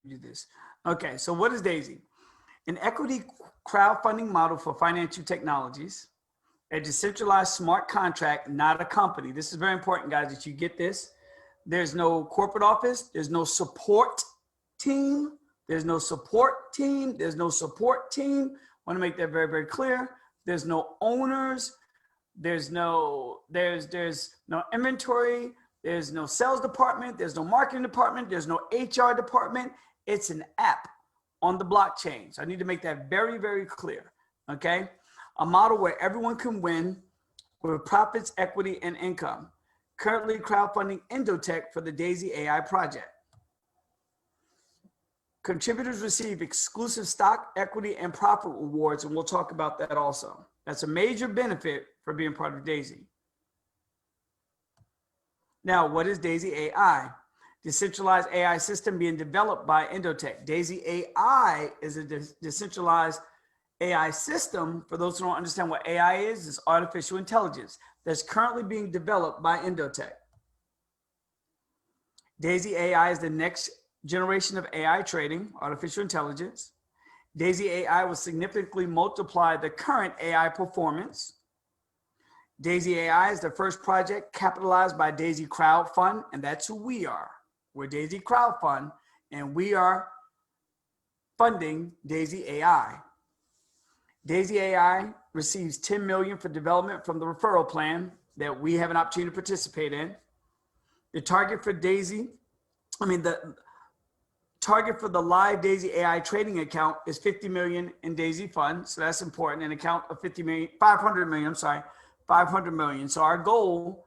do this. Okay, so what is DAISY? An equity crowdfunding model for financial technologies, a decentralized smart contract, not a company. This is very important, guys, that you get this. There's no corporate office. There's no support team. There's no support team. There's no support team. I want to make that very, very clear. There's no owners. There's no inventory. There's no sales department. There's no marketing department. There's no HR department. It's an app on the blockchain. So I need to make that very, very clear. Okay. A model where everyone can win with profits, equity, and income. Currently crowdfunding Endotech for the DAISY AI project. Contributors receive exclusive stock, equity, and profit rewards, and we'll talk about that also. That's a major benefit for being part of DAISY. Now, what is DAISY AI? Decentralized AI system being developed by Endotech. DAISY AI is a decentralized AI system. For those who don't understand what AI is, it's artificial intelligence that's currently being developed by Endotech. DAISY AI is the next generation of AI trading, artificial intelligence. DAISY AI will significantly multiply the current AI performance. DAISY AI is the first project capitalized by DAISY Crowdfund, and that's who we are. We're DAISY Crowdfund, and we are funding DAISY AI. DAISY AI receives $10 million for development from the referral plan that we have an opportunity to participate in. The target for the target for the live DAISY AI trading account is 50 million in DAISY funds. So that's important. An account of 500 million. So our goal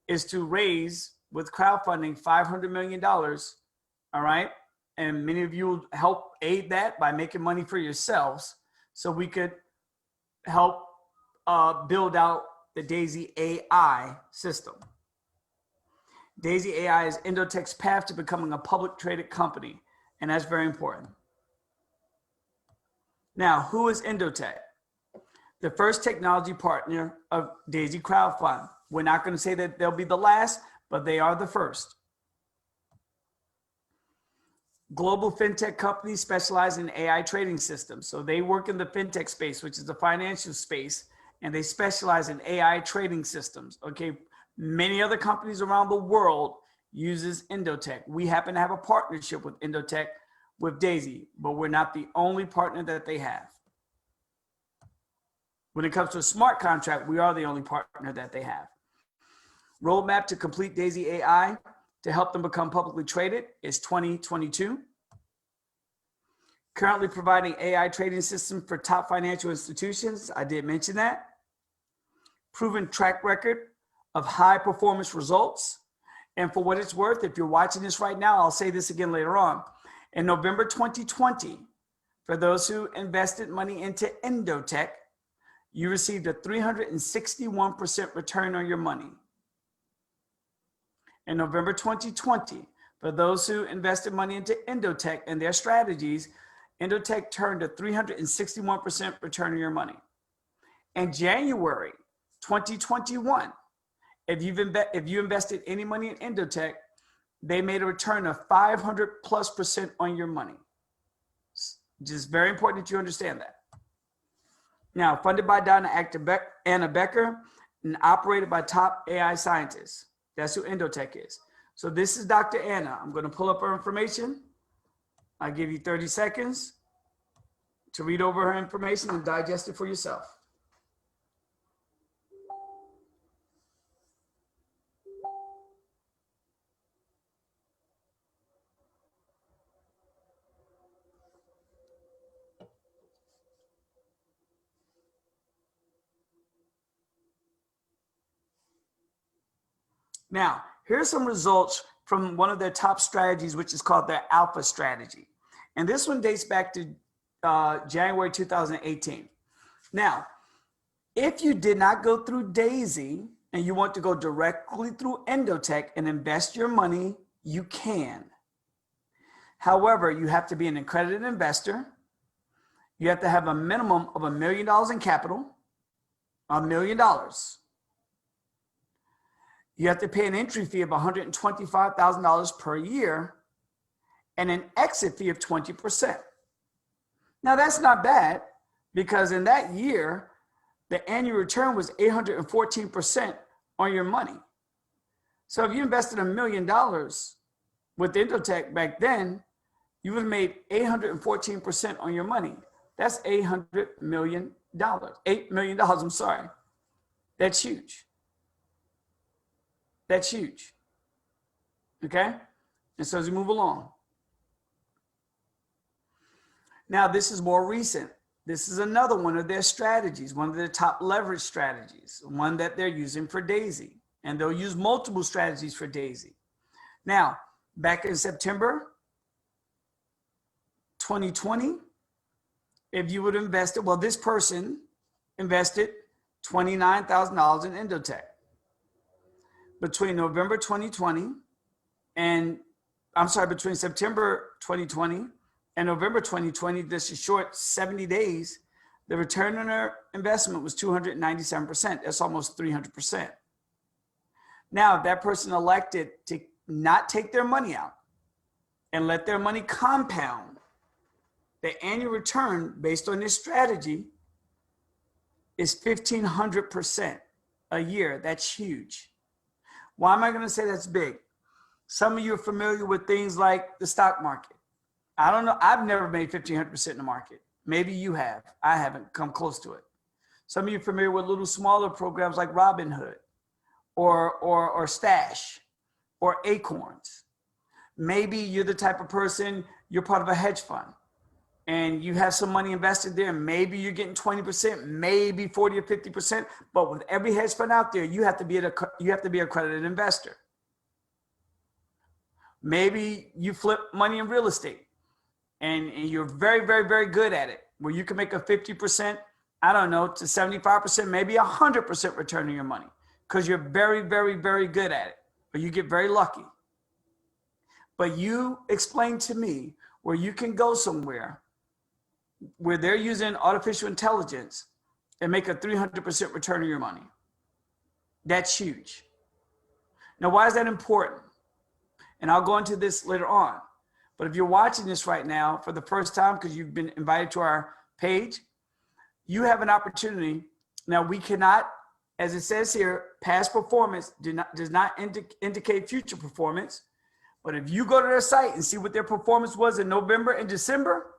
is to raise with crowdfunding $500 million. All right. And many of you will help aid that by making money for yourselves so we could help build out the DAISY AI system. DAISY AI is Endotech's path to becoming a public traded company. And that's very important. Now, who is Endotech? The first technology partner of DAISY Crowdfund. We're not going to say that they'll be the last, but they are the first. Global fintech companies specialize in AI trading systems. So they work in the fintech space, which is the financial space, and they specialize in AI trading systems. Okay. Many other companies around the world uses Endotech. We happen to have a partnership with Endotech with DAISY, but we're not the only partner that they have. When it comes to a smart contract, we are the only partner that they have. Roadmap to complete DAISY AI to help them become publicly traded is 2022. Currently providing AI trading system for top financial institutions. I did mention that. Proven track record of high performance results. And for what it's worth, if you're watching this right now, I'll say this again later on. In November 2020, for those who invested money into Endotech, you received a 361% return on your money. In November 2020, for those who invested money into Endotech and their strategies, Endotech turned a 361% return on your money. In January 2021, if you invested any money in Endotech, they made a return of 500+% on your money. Just very important that you understand that. Now, funded by Anna Becker and operated by top AI scientists. That's who Endotech is. So this is Dr. Anna. I'm going to pull up her information. I'll give you 30 seconds to read over her information and digest it for yourself. Now, here's some results from one of their top strategies, which is called their Alpha strategy. And this one dates back to January 2018. Now, if you did not go through DAISY and you want to go directly through Endotech and invest your money, you can. However, you have to be an accredited investor. You have to have a minimum of $1 million in capital, $1 million. You have to pay an entry fee of $125,000 per year. and an exit fee of 20%. Now that's not bad, because in that year, the annual return was 814% on your money. So if you invested $1 million with Indotech back then, you would have made 814% on your money. That's $800 million, $8 million, I'm sorry. That's huge. That's huge. Okay? And so as we move along. Now, this is more recent. This is another one of their strategies, one of their top leverage strategies, one that they're using for Daisy. And they'll use multiple strategies for Daisy. Now, back in September 2020, if you would have invested, well, this person invested $29,000 in Indotech. Between November 2020 and, between September 2020 and November 2020, this is short 70 days, the return on their investment was 297%. That's almost 300%. Now, if that person elected to not take their money out and let their money compound, the annual return based on this strategy is 1,500% a year. That's huge. Why am I going to say that's big? Some of you are familiar with things like the stock market. I don't know. I've never made 1,500% in the market. Maybe you have. I haven't come close to it. Some of you are familiar with little smaller programs like Robinhood or Stash or Acorns. Maybe you're the type of person, you're part of a hedge fund and you have some money invested there. Maybe you're getting 20%, maybe 40 or 50%. But with every hedge fund out there, you have to be a accredited investor. Maybe you flip money in real estate and you're very, very, very good at it, where you can make a 50%, I don't know, to 75%, maybe 100% return on your money because you're very, very, very good at it, or you get very lucky. But you explain to me where you can go somewhere where they're using artificial intelligence and make a 300% return on your money. That's huge. Now, why is that important? And I'll go into this later on. But if you're watching this right now for the first time because you've been invited to our page, you have an opportunity. Now, we cannot, as it says here, past performance does not indicate future performance. But if you go to their site and see what their performance was in November and December,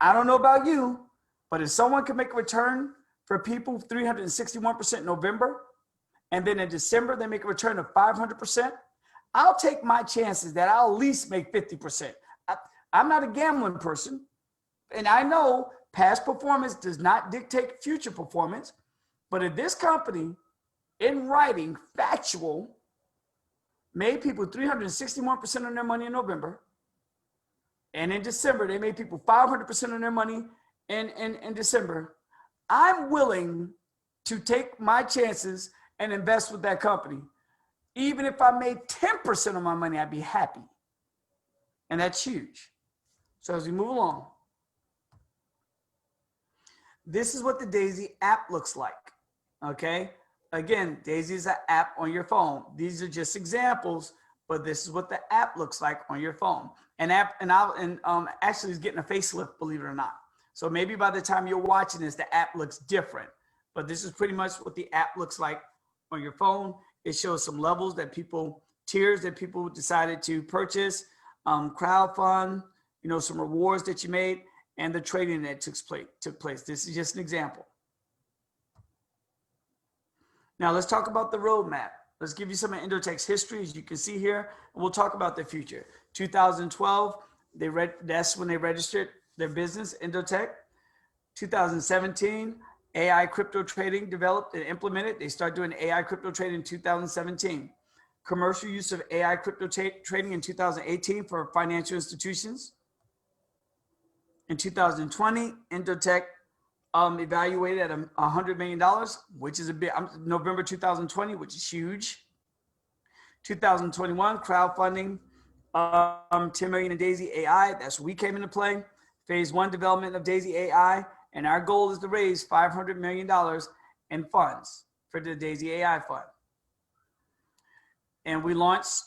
I don't know about you, but if someone can make a return for people 361% in November, and then in December they make a return of 500%, I'll take my chances that I'll at least make 50%. I'm not a gambling person, and I know past performance does not dictate future performance, but if this company, in writing, factual, made people 361% on their money in November, and in December, they made people 500% on their money in December, I'm willing to take my chances and invest with that company. Even if I made 10% of my money, I'd be happy. And that's huge. So as we move along, this is what the Daisy app looks like, okay? Again, Daisy is an app on your phone. These are just examples, but this is what the app looks like on your phone. Actually is getting a facelift, believe it or not. So maybe by the time you're watching this, the app looks different, but this is pretty much what the app looks like on your phone. It shows some levels that tiers that people decided to purchase, crowdfund, some rewards that you made, and the trading that took place. This is just an example. Now let's talk about the roadmap. Let's give you some of Indotech's history, as you can see here, and we'll talk about the future. 2012, that's when they registered their business, Indotech. 2017, AI crypto trading developed and implemented. They started doing AI crypto trading in 2017. Commercial use of AI crypto trading in 2018 for financial institutions. In 2020, Indotech evaluated at $100 million, which is a bit, November 2020, which is huge. 2021, crowdfunding, 10 million in Daisy AI. That's where we came into play. Phase 1 development of Daisy AI. And our goal is to raise $500 million in funds for the Daisy AI fund. And we launched,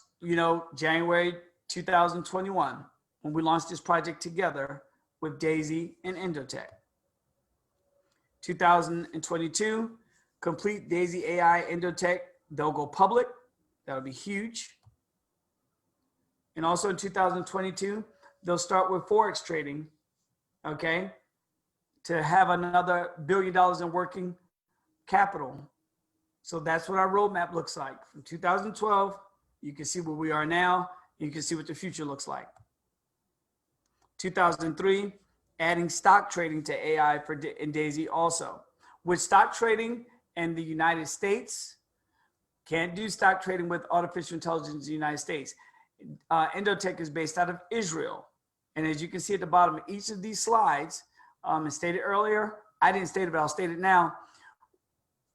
January 2021. when we launched this project together with Daisy and Endotech. 2022, complete Daisy AI Endotech. They'll go public. That'll be huge. And also in 2022, they'll start with Forex trading, okay, to have another $1 billion in working capital. So that's what our roadmap looks like. From 2012, you can see where we are now. You can see what the future looks like. 2003, adding stock trading to AI in Daisy also. With stock trading in the United States, can't do stock trading with artificial intelligence in the United States. Endotech is based out of Israel. And as you can see at the bottom of each of these slides, and stated earlier, I didn't state it, but I'll state it now.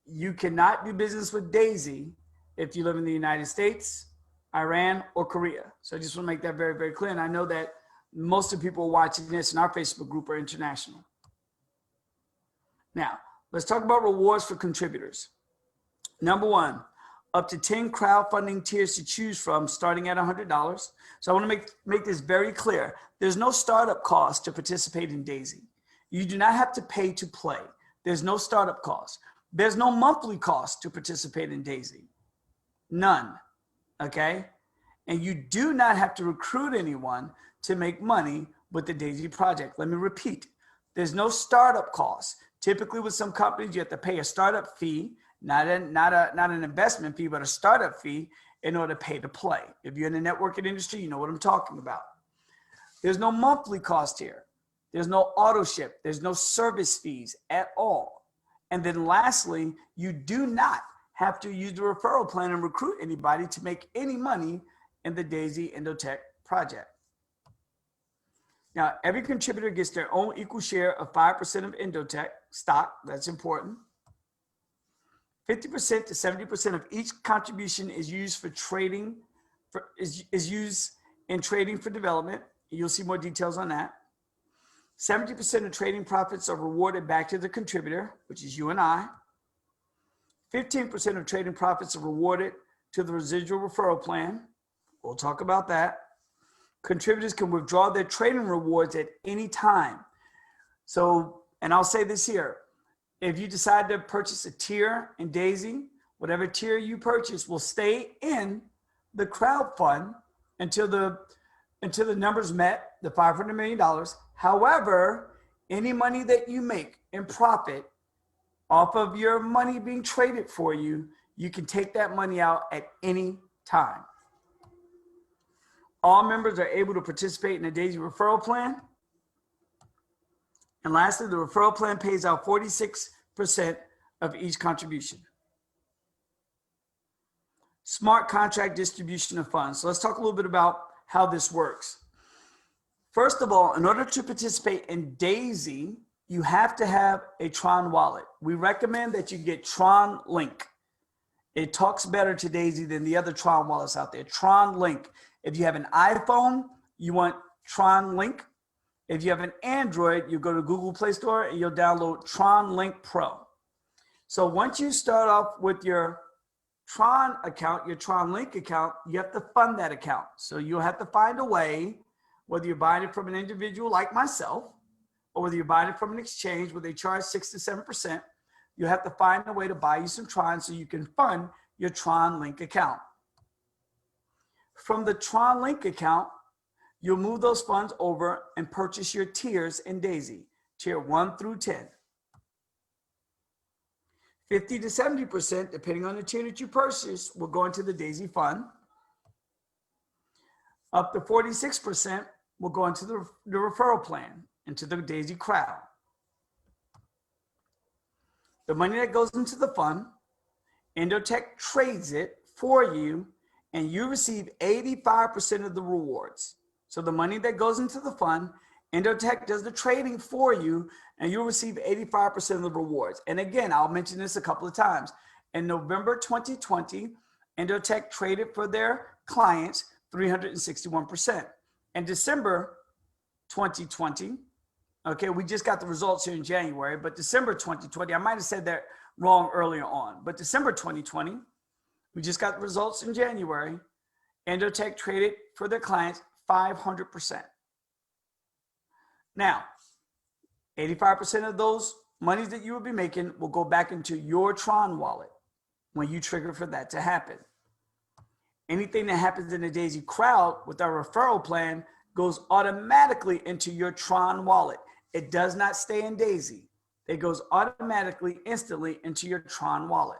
You cannot do business with Daisy if you live in the United States, Iran, or Korea. So I just want to make that very, very clear. And I know that most of the people watching this in our Facebook group are international. Now, let's talk about rewards for contributors. Number one, up to 10 crowdfunding tiers to choose from, starting at $100. So I want to make this very clear. There's no startup cost to participate in Daisy. You do not have to pay to play. There's no startup cost. There's no monthly cost to participate in Daisy. None, okay? And you do not have to recruit anyone to make money with the Daisy project. Let me repeat. There's no startup cost. Typically with some companies, you have to pay a startup fee, not an investment fee, but a startup fee in order to pay to play. If you're in the networking industry, you know what I'm talking about. There's no monthly cost here. There's no auto ship. There's no service fees at all. And then lastly, you do not have to use the referral plan and recruit anybody to make any money in the Daisy Endotech project. Now, every contributor gets their own equal share of 5% of Endotech stock. That's important. 50% to 70% of each contribution is used for trading, is used in trading for development. You'll see more details on that. 70% of trading profits are rewarded back to the contributor, which is you and I. 15% of trading profits are rewarded to the residual referral plan. We'll talk about that. Contributors can withdraw their trading rewards at any time. So, and I'll say this here, if you decide to purchase a tier in Daisy, whatever tier you purchase will stay in the crowd fund until the numbers met, the $500 million. However, any money that you make in profit off of your money being traded for you, you can take that money out at any time. All members are able to participate in the Daisy referral plan. And lastly, the referral plan pays out 46% of each contribution. Smart contract distribution of funds. So let's talk a little bit about how this works. First of all, in order to participate in Daisy, you have to have a Tron wallet. We recommend that you get Tron Link. It talks better to Daisy than the other Tron wallets out there. Tron Link. If you have an iPhone, you want Tron Link. If you have an Android, you go to Google Play Store and you'll download Tron Link Pro. So once you start off with your Tron account, your Tron Link account, you have to fund that account. So you'll have to find a way, whether you're buying it from an individual like myself, or whether you're buying it from an exchange where they charge 6 to 7%, you have to find a way to buy you some Tron so you can fund your Tron Link account. From the Tron Link account, you'll move those funds over and purchase your tiers in Daisy, tier 1 through 10. 50 to 70%, depending on the tier that you purchase, will go into the Daisy fund. Up to 46% will go into the referral plan, into the Daisy crowd. The money that goes into the fund, Endotech trades it for you, and you receive 85% of the rewards. So the money that goes into the fund, Endotech does the trading for you, and you'll receive 85% of the rewards. And again, I'll mention this a couple of times. In November 2020, Endotech traded for their clients 361%. In December 2020, okay, we just got the results here in January, but December 2020, I might have said that wrong earlier on, but December 2020, we just got the results in January. Endotech traded for their clients 500%. Now, 85% of those monies that you will be making will go back into your Tron wallet when you trigger for that to happen. Anything that happens in the Daisy crowd with our referral plan goes automatically into your Tron wallet. It does not stay in Daisy. It goes automatically, instantly into your Tron wallet.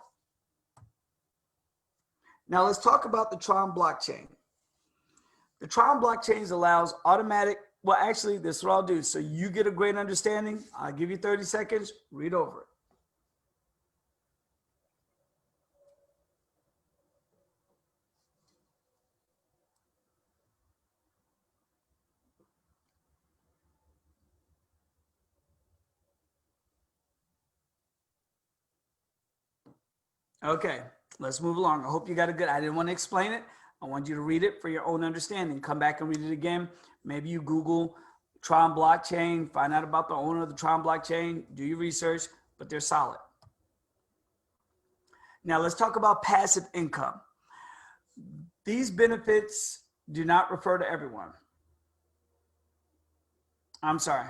Now let's talk about the Tron blockchain. The Tron blockchain allows automatic, well, actually, this is what I'll do. So you get a great understanding. I'll give you 30 seconds, read over it. Okay, let's move along. I hope you got a good, I didn't want to explain it. I want you to read it for your own understanding. Come back and read it again. Maybe you Google Tron blockchain, find out about the owner of the Tron blockchain, do your research, but they're solid. Now let's talk about passive income. These benefits do not refer to everyone. I'm sorry.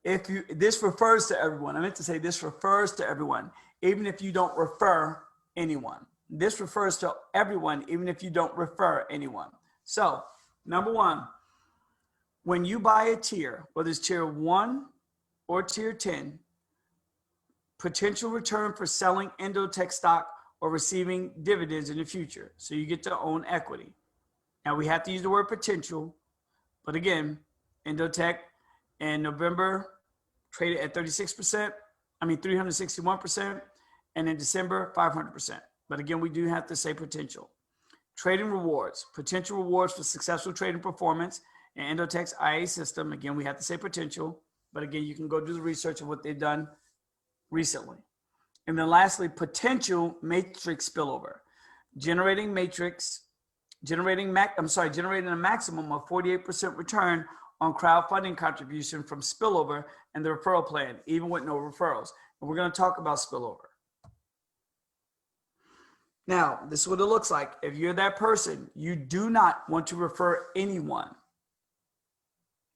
This refers to everyone. I meant to say this refers to everyone, even if you don't refer anyone. This refers to everyone, even if you don't refer anyone. So, number one, when you buy a tier, whether it's tier 1 or tier 10, potential return for selling Endotech stock or receiving dividends in the future. So you get to own equity. Now we have to use the word potential, but again, Endotech in November traded at 361%, and in December, 500%. But again, we do have to say potential. Trading rewards, potential rewards for successful trading performance and Endotech's IA system. Again, we have to say potential, but again, you can go do the research of what they've done recently. And then lastly, potential matrix spillover, generating a maximum of 48% return on crowdfunding contribution from spillover and the referral plan, even with no referrals. And we're going to talk about spillover. Now, this is what it looks like. If you're that person, you do not want to refer anyone.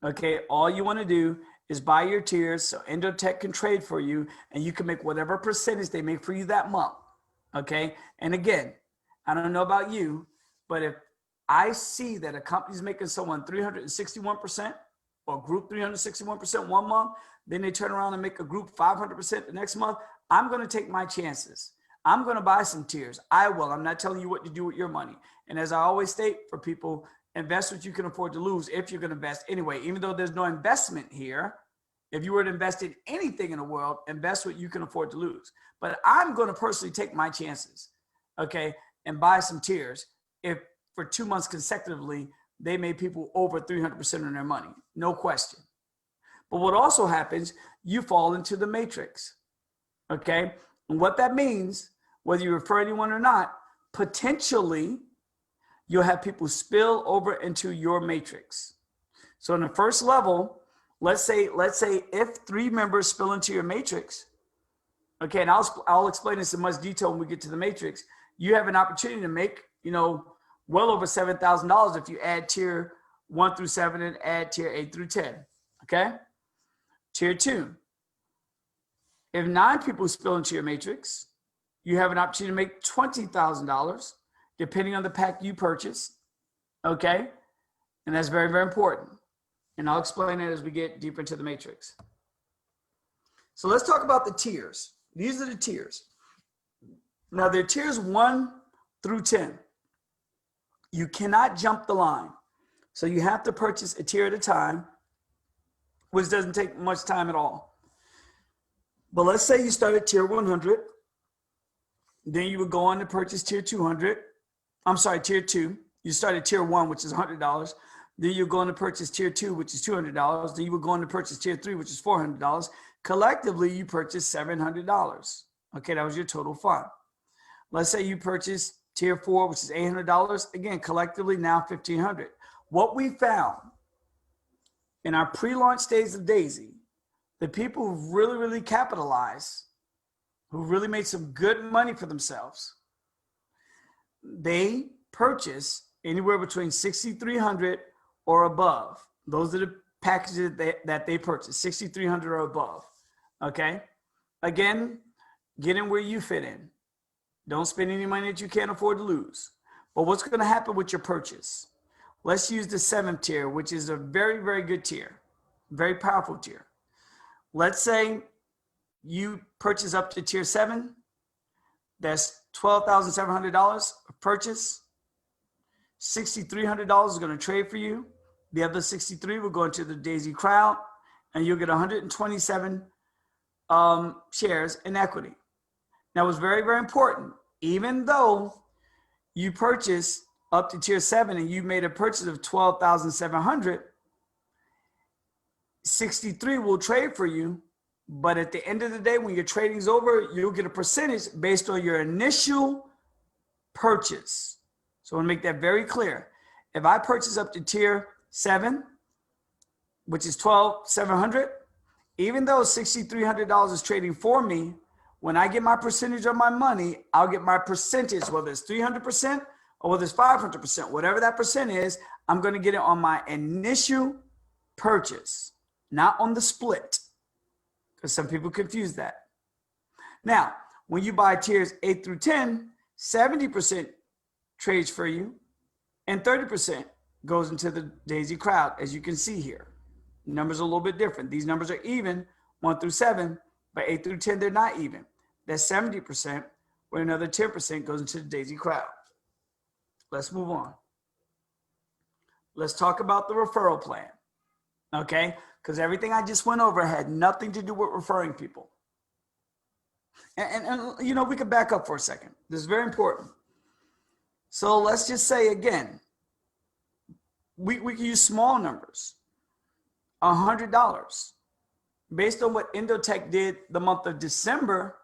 Okay, all you want to do is buy your tiers so Endotech can trade for you and you can make whatever percentage they make for you that month. Okay, and again, I don't know about you, but if I see that a company's making someone 361% or group 361% one month, then they turn around and make a group 500% the next month, I'm going to take my chances. I'm going to buy some tiers. I will. I'm not telling you what to do with your money. And as I always state for people, invest what you can afford to lose if you're going to invest anyway. Even though there's no investment here, if you were to invest in anything in the world, invest what you can afford to lose. But I'm going to personally take my chances, okay, and buy some tiers if for 2 months consecutively, they made people over 300% on their money. No question. But what also happens, you fall into the matrix, okay? And what that means, whether you refer anyone or not, potentially you'll have people spill over into your matrix. So in the first level, let's say if 3 members spill into your matrix, okay, and I'll explain this in much detail when we get to the matrix, you have an opportunity to make, well over $7,000 if you add tier 1 through 7 and add tier 8 through 10, okay? Tier 2, if 9 people spill into your matrix, you have an opportunity to make $20,000 depending on the pack you purchase, okay? And that's very, very important. And I'll explain that as we get deeper into the matrix. So let's talk about the tiers. These are the tiers. Now they're tiers 1 through 10. You cannot jump the line. So you have to purchase a tier at a time, which doesn't take much time at all. But let's say you start at tier 100. Then you would go on to purchase tier 200. I'm sorry, tier 2. You start at tier 1, which is $100. Then you're going to purchase tier 2, which is $200. Then you would go on to purchase tier 3, which is $400. Collectively, you purchased $700. Okay, that was your total fund. Let's say you purchase tier 4, which is $800. Again, collectively now $1,500. What we found in our pre-launch days of Daisy, the people who really, really capitalized, who really made some good money for themselves, they purchase anywhere between $6,300 or above. Those are the packages that they purchase, 6,300 or above. Okay. Again, get in where you fit in. Don't spend any money that you can't afford to lose. But what's going to happen with your purchase? Let's use the 7th tier, which is a very, very good tier, very powerful tier. Let's say you purchase up to tier 7. That's $12,700 of purchase. $6,300 is going to trade for you. The other 63 will go into the Daisy crowd, and you'll get 127 shares in equity. Now, what's very, very important, even though you purchase up to tier 7 and you made a purchase of 12,700, 63 will trade for you. But at the end of the day, when your trading's over, you'll get a percentage based on your initial purchase. So I want to make that very clear. If I purchase up to tier 7, which is 12,700, even though $6,300 is trading for me, when I get my percentage of my money, I'll get my percentage, whether it's 300% or whether it's 500%, whatever that percent is, I'm going to get it on my initial purchase, not on the split, because some people confuse that. Now, when you buy tiers 8 through 10, 70% trades for you and 30% goes into the Daisy crowd, as you can see here. Numbers are a little bit different. These numbers are even, 1 through 7, but 8 through 10, they're not even. That's 70%, where another 10% goes into the Daisy crowd. Let's move on. Let's talk about the referral plan, okay? Because everything I just went over had nothing to do with referring people. And you know, we could back up for a second. This is very important. So let's just say again, we can use small numbers, $100. Based on what Endotech did the month of December,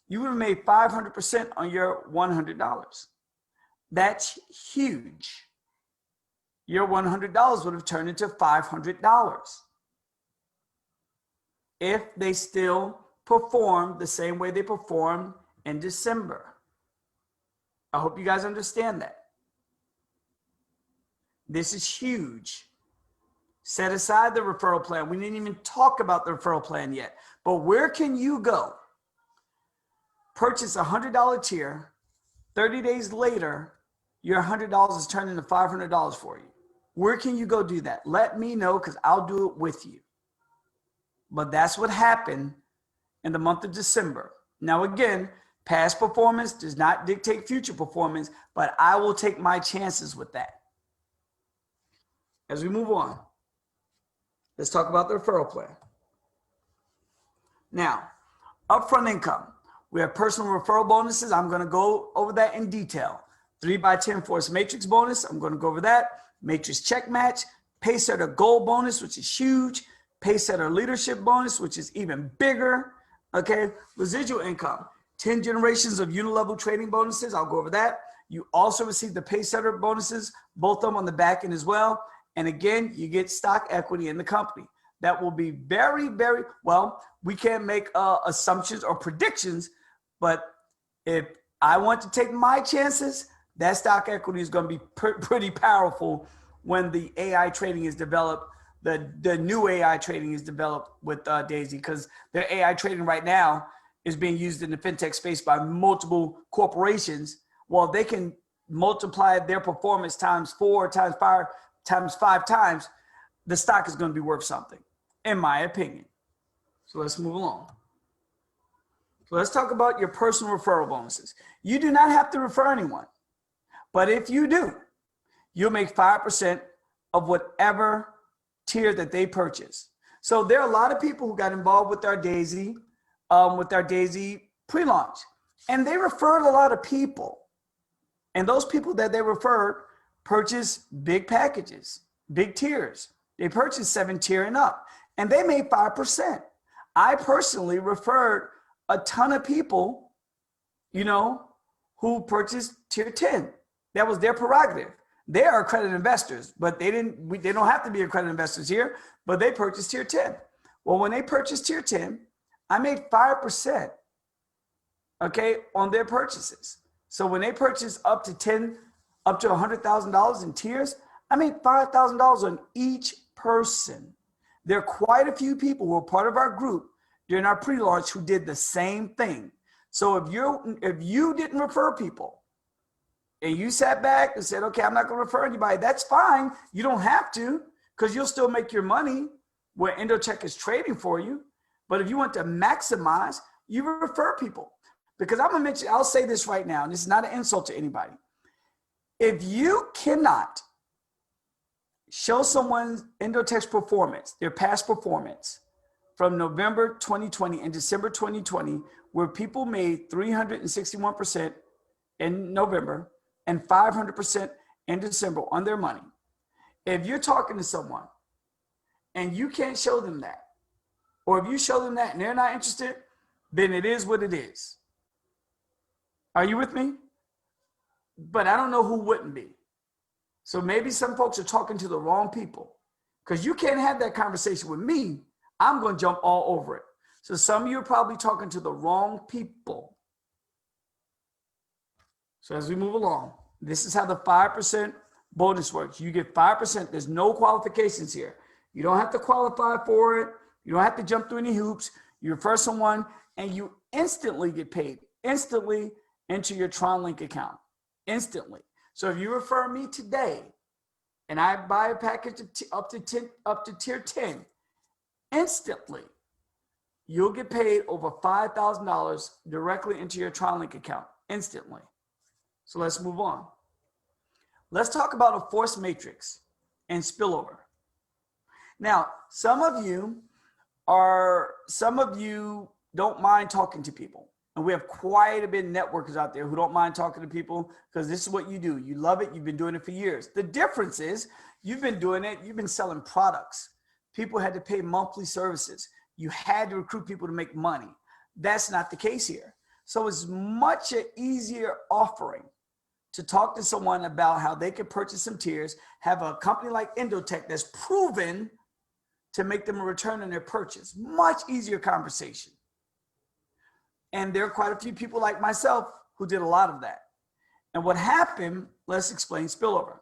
you would have made 500% on your $100. That's huge. Your $100 would have turned into $500 if they still perform the same way they performed in December. I hope you guys understand that. This is huge. Set aside the referral plan. We didn't even talk about the referral plan yet. But where can you go? Purchase a $100 tier. 30 days later, your $100 is turned into $500 for you. Where can you go do that? Let me know, because I'll do it with you. But that's what happened in the month of December. Now, again, past performance does not dictate future performance, but I will take my chances with that. As we move on, let's talk about the referral plan. Now, upfront income. We have personal referral bonuses. I'm going to go over that in detail. 3x10 force matrix bonus. I'm going to go over that. Matrix check match. Pacesetter gold bonus, which is huge. Pacesetter leadership bonus, which is even bigger. Okay. Residual income. 10 generations of unilevel trading bonuses. I'll go over that. You also receive the Pacesetter bonuses, both of them on the back end as well. And again, you get stock equity in the company. That will be very, very, well, we can't make assumptions or predictions, but if I want to take my chances, that stock equity is going to be pretty powerful when the AI trading is developed, the new AI trading is developed with Daisy, because their AI trading right now is being used in the fintech space by multiple corporations. Well, they can multiply their performance times 4, times 5, times 5 times, the stock is going to be worth something, in my opinion. So let's move along. So let's talk about your personal referral bonuses. You do not have to refer anyone, but if you do, you'll make 5% of whatever tier that they purchase. So there are a lot of people who got involved with our Daisy pre-launch, and they referred a lot of people. And those people that they referred purchased big packages, big tiers. They purchased 7 tier and up, and they made 5%. I personally referred a ton of people, you know, who purchased tier 10. That was their prerogative. They are accredited investors, but they don't have to be accredited investors here, but they purchased tier 10. Well, when they purchased tier 10, I made 5%, okay, on their purchases. So when they purchased up to $100,000 in tiers, I made $5,000 on each person. There are quite a few people who are part of our group during our pre-launch who did the same thing. So if you didn't refer people and you sat back and said, okay, I'm not going to refer anybody, that's fine. You don't have to, because you'll still make your money where EndoCheck is trading for you. But if you want to maximize, you refer people. Because I'm going to mention, I'll say this right now, and this is not an insult to anybody. If you cannot show someone EndoTech's performance, their past performance from November 2020 and December 2020, where people made 361% in November and 500% in December on their money. If you're talking to someone and you can't show them that, or if you show them that and they're not interested, then it is what it is. Are you with me? But I don't know who wouldn't be. So maybe some folks are talking to the wrong people, because you can't have that conversation with me. I'm going to jump all over it. So some of you are probably talking to the wrong people. So as we move along, this is how the 5% bonus works. You get 5%. There's no qualifications here. You don't have to qualify for it. You don't have to jump through any hoops. You refer someone and you instantly get paid, instantly into your TronLink account, instantly. So if you refer me today and I buy a package up to tier 10, instantly, you'll get paid over $5,000 directly into your TronLink account, instantly. So let's move on. Let's talk about a force matrix and spillover. Now, some of you don't mind talking to people. And we have quite a bit of networkers out there who don't mind talking to people, because this is what you do. You love it. You've been doing it for years. The difference is you've been doing it. You've been selling products. People had to pay monthly services. You had to recruit people to make money. That's not the case here. So it's much an easier offering to talk to someone about how they can purchase some tiers, have a company like EndoTech that's proven to make them a return on their purchase. Much easier conversation. And there are quite a few people like myself who did a lot of that. And what happened, let's explain spillover.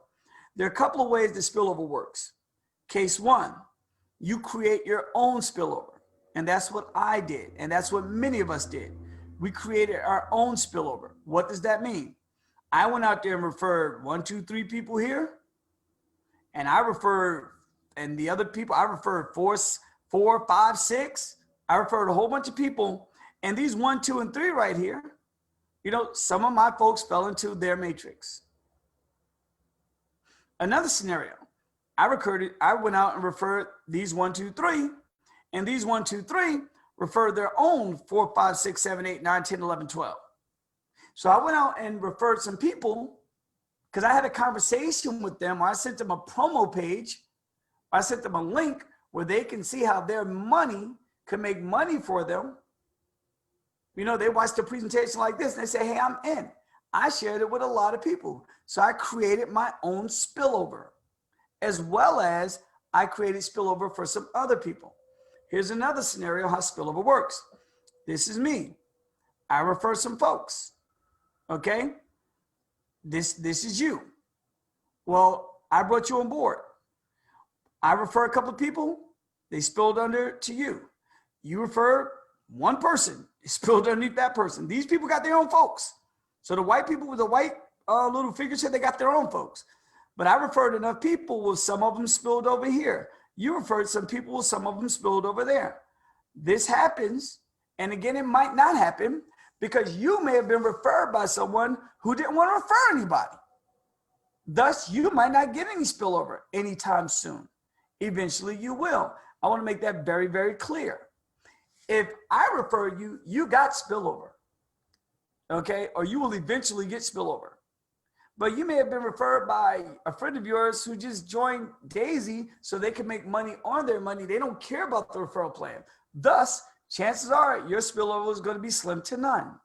There are a couple of ways that spillover works. Case one, you create your own spillover. And that's what I did. And that's what many of us did. We created our own spillover. What does that mean? I went out there and referred 1, 2, 3 people here. And the other people, I referred 4, 5, 6. I referred a whole bunch of people. And these 1, 2, and 3 right here, some of my folks fell into their matrix. Another scenario, I went out and referred these 1, 2, 3, and these 1, 2, 3 referred their own 4, 5, 6, 7, 8, 9, 10, 11, 12. So I went out and referred some people because I had a conversation with them. I sent them a promo page. I sent them a link where they can see how their money can make money for them. They watch the presentation like this and they say, hey, I'm in. I shared it with a lot of people. So I created my own spillover, as well as I created spillover for some other people. Here's another scenario how spillover works. This is me. I refer some folks. Okay? This is you. Well, I brought you on board. I refer a couple of people. They spilled under to you. You refer one person. It spilled underneath that person. These people got their own folks. So the white people with the white little figures here, they got their own folks. But I referred enough people with some of them spilled over here. You referred some people with some of them spilled over there. This happens. And again, it might not happen because you may have been referred by someone who didn't want to refer anybody. Thus, you might not get any spillover anytime soon. Eventually you will. I want to make that very, very clear. If I refer you, you got spillover, okay? Or you will eventually get spillover. But you may have been referred by a friend of yours who just joined Daisy so they can make money on their money. They don't care about the referral plan. Thus, chances are your spillover is going to be slim to none.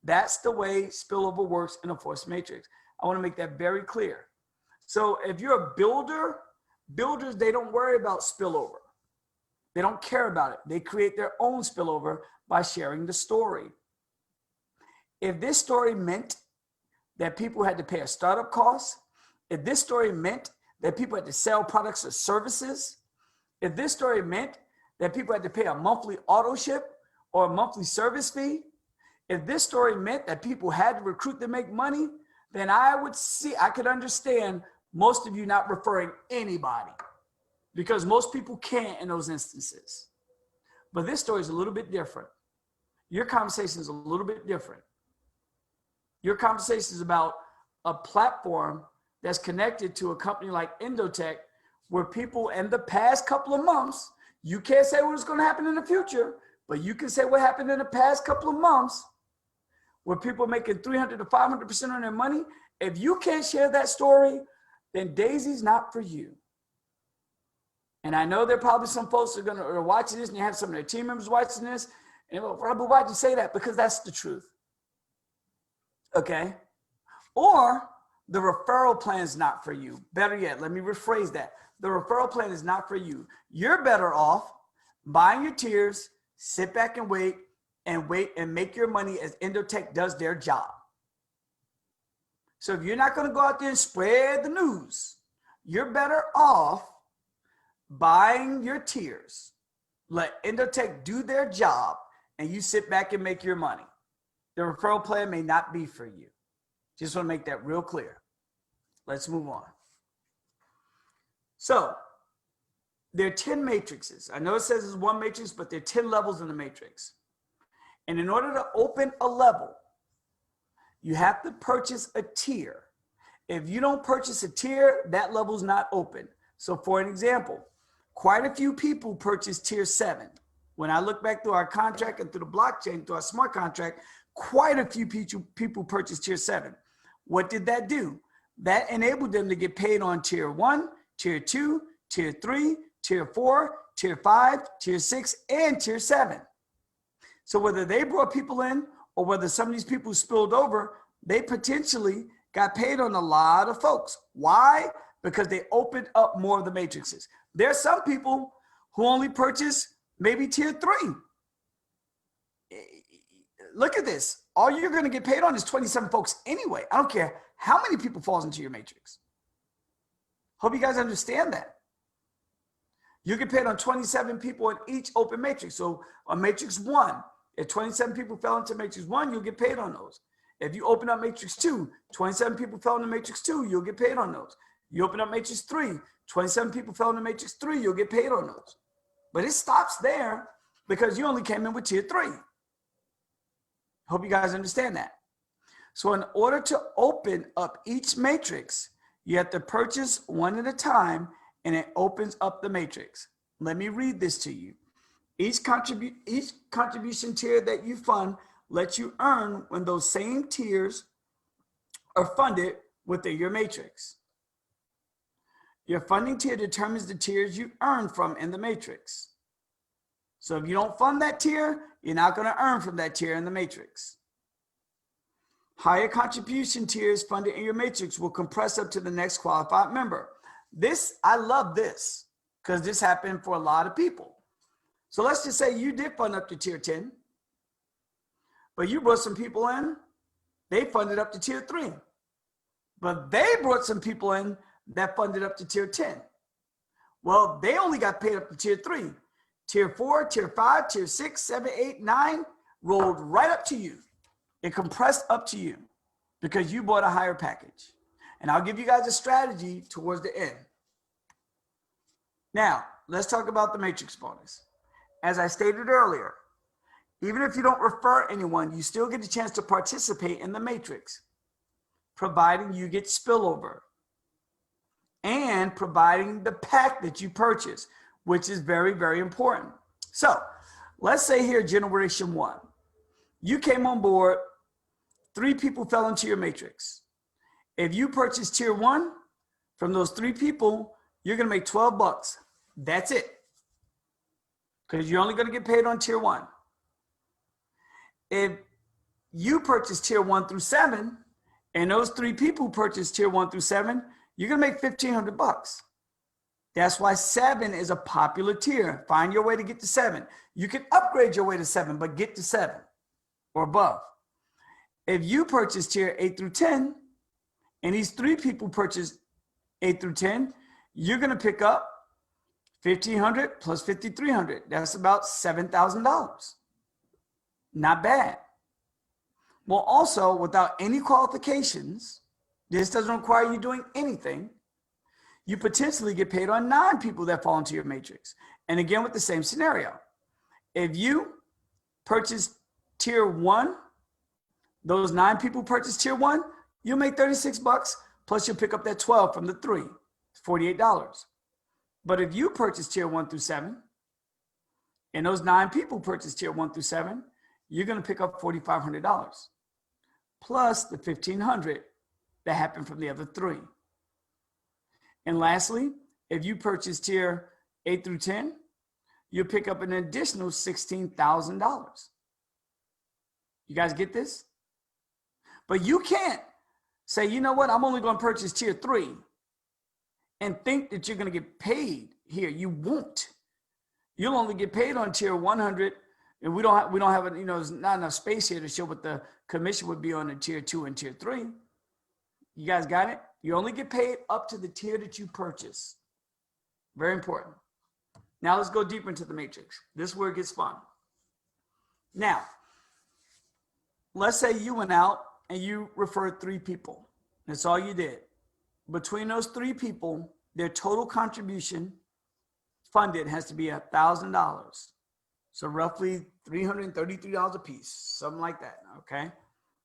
That's the way spillover works in a force matrix. I want to make that very clear. So if you're a builder, builders, they don't worry about spillover. They don't care about it. They create their own spillover by sharing the story. If this story meant that people had to pay a startup cost, if this story meant that people had to sell products or services, If this story meant that people had to pay a monthly auto ship or a monthly service fee, if this story meant that people had to recruit to make money, then I could understand most of you not referring anybody, because most people can't in those instances. But this story is a little bit different. Your conversation is a little bit different. Your conversation is about a platform that's connected to a company like Endotech, where people in the past couple of months, you can't say what's going to happen in the future, but you can say what happened in the past couple of months, where people are making 300 to 500% on their money. If you can't share that story, then Daisy's not for you. And I know there are probably some folks that are watching this, and you have some of their team members watching this, and well, Robert, why'd you say that? Because that's the truth. Okay? Or the referral plan is not for you. Better yet, let me rephrase that. The referral plan is not for you. You're better off buying your tiers, sit back and wait and make your money as Endotech does their job. So if you're not going to go out there and spread the news, you're better off buying your tiers. Let Endotech do their job, and you sit back and make your money. The referral plan may not be for you. Just want to make that real clear. Let's move on. So there are 10 matrices. I know it says it's one matrix, but there are 10 levels in the matrix. And in order to open a level, you have to purchase a tier. If you don't purchase a tier, that level's not open. So for an example, quite a few people purchased tier 7. When I look back through our contract and through the blockchain, through our smart contract, quite a few people purchased tier 7. What did that do? That enabled them to get paid on tier 1, tier 2, tier 3, tier 4, tier 5, tier 6, and tier 7. So whether they brought people in or whether some of these people spilled over, they potentially got paid on a lot of folks. Why? Because they opened up more of the matrices. There are some people who only purchase maybe tier 3. Look at this. All you're going to get paid on is 27 folks anyway. I don't care how many people falls into your matrix. Hope you guys understand that. You get paid on 27 people in each open matrix. So on matrix 1, if 27 people fell into matrix 1, you'll get paid on those. If you open up matrix 2, 27 people fell into matrix 2, you'll get paid on those. You open up matrix 3, 27 people fell into matrix 3, you'll get paid on those. But it stops there because you only came in with tier 3. Hope you guys understand that. So in order to open up each matrix, you have to purchase one at a time, and it opens up the matrix. Let me read this to you. Each contribution tier that you fund lets you earn when those same tiers are funded within your matrix. Your funding tier determines the tiers you earn from in the matrix. So if you don't fund that tier, you're not going to earn from that tier in the matrix. Higher contribution tiers funded in your matrix will compress up to the next qualified member. I love this because this happened for a lot of people. So let's just say you did fund up to tier 10, but you brought some people in, they funded up to tier 3, but they brought some people in that funded up to tier 10. Well, they only got paid up to tier 3. Tier 4, tier 5, tier 6, 7, 8, 9 rolled right up to you. It compressed up to you because you bought a higher package. And I'll give you guys a strategy towards the end. Now, let's talk about the matrix bonus. As I stated earlier, even if you don't refer anyone, you still get a chance to participate in the matrix, providing you get spillover and providing the pack that you purchase, which is very, very important. So let's say here, generation 1, you came on board, 3 people fell into your matrix. If you purchase tier 1 from those 3 people, you're going to make $12. That's it. Because you're only going to get paid on tier 1. If you purchase tier 1 through 7, and those 3 people purchase tier 1 through 7, you're going to make $1,500. That's why 7 is a popular tier. Find your way to get to 7. You can upgrade your way to 7, but get to 7 or above. If you purchase tier 8 through 10, and these 3 people purchase 8 through 10, you're going to pick up 1,500 plus 5,300. That's about $7,000. Not bad. Well, also, without any qualifications, this doesn't require you doing anything. You potentially get paid on 9 people that fall into your matrix. And again, with the same scenario. If you purchase tier 1, those 9 people purchase tier 1, you'll make $36, plus you'll pick up that 12 from the 3, it's $48. But if you purchase tier 1 through 7, and those 9 people purchase tier 1 through 7, you're going to pick up $4,500, plus the $1,500 that happened from the other 3. And lastly, if you purchase tier 8 through 10, you'll pick up an additional $16,000. You guys get this? But you can't say, you know what, I'm only going to purchase tier 3 and think that you're going to get paid here. You won't. You'll only get paid on tier 100, and we don't have it, there's not enough space here to show what the commission would be on the tier 2 and tier 3. You guys got it? You only get paid up to the tier that you purchase. Very important. Now let's go deeper into the matrix. This is where it gets fun. Now, let's say you went out and you referred 3 people. That's all you did. Between those 3 people, their total contribution funded has to be $1,000. So roughly $333 a piece, something like that, okay?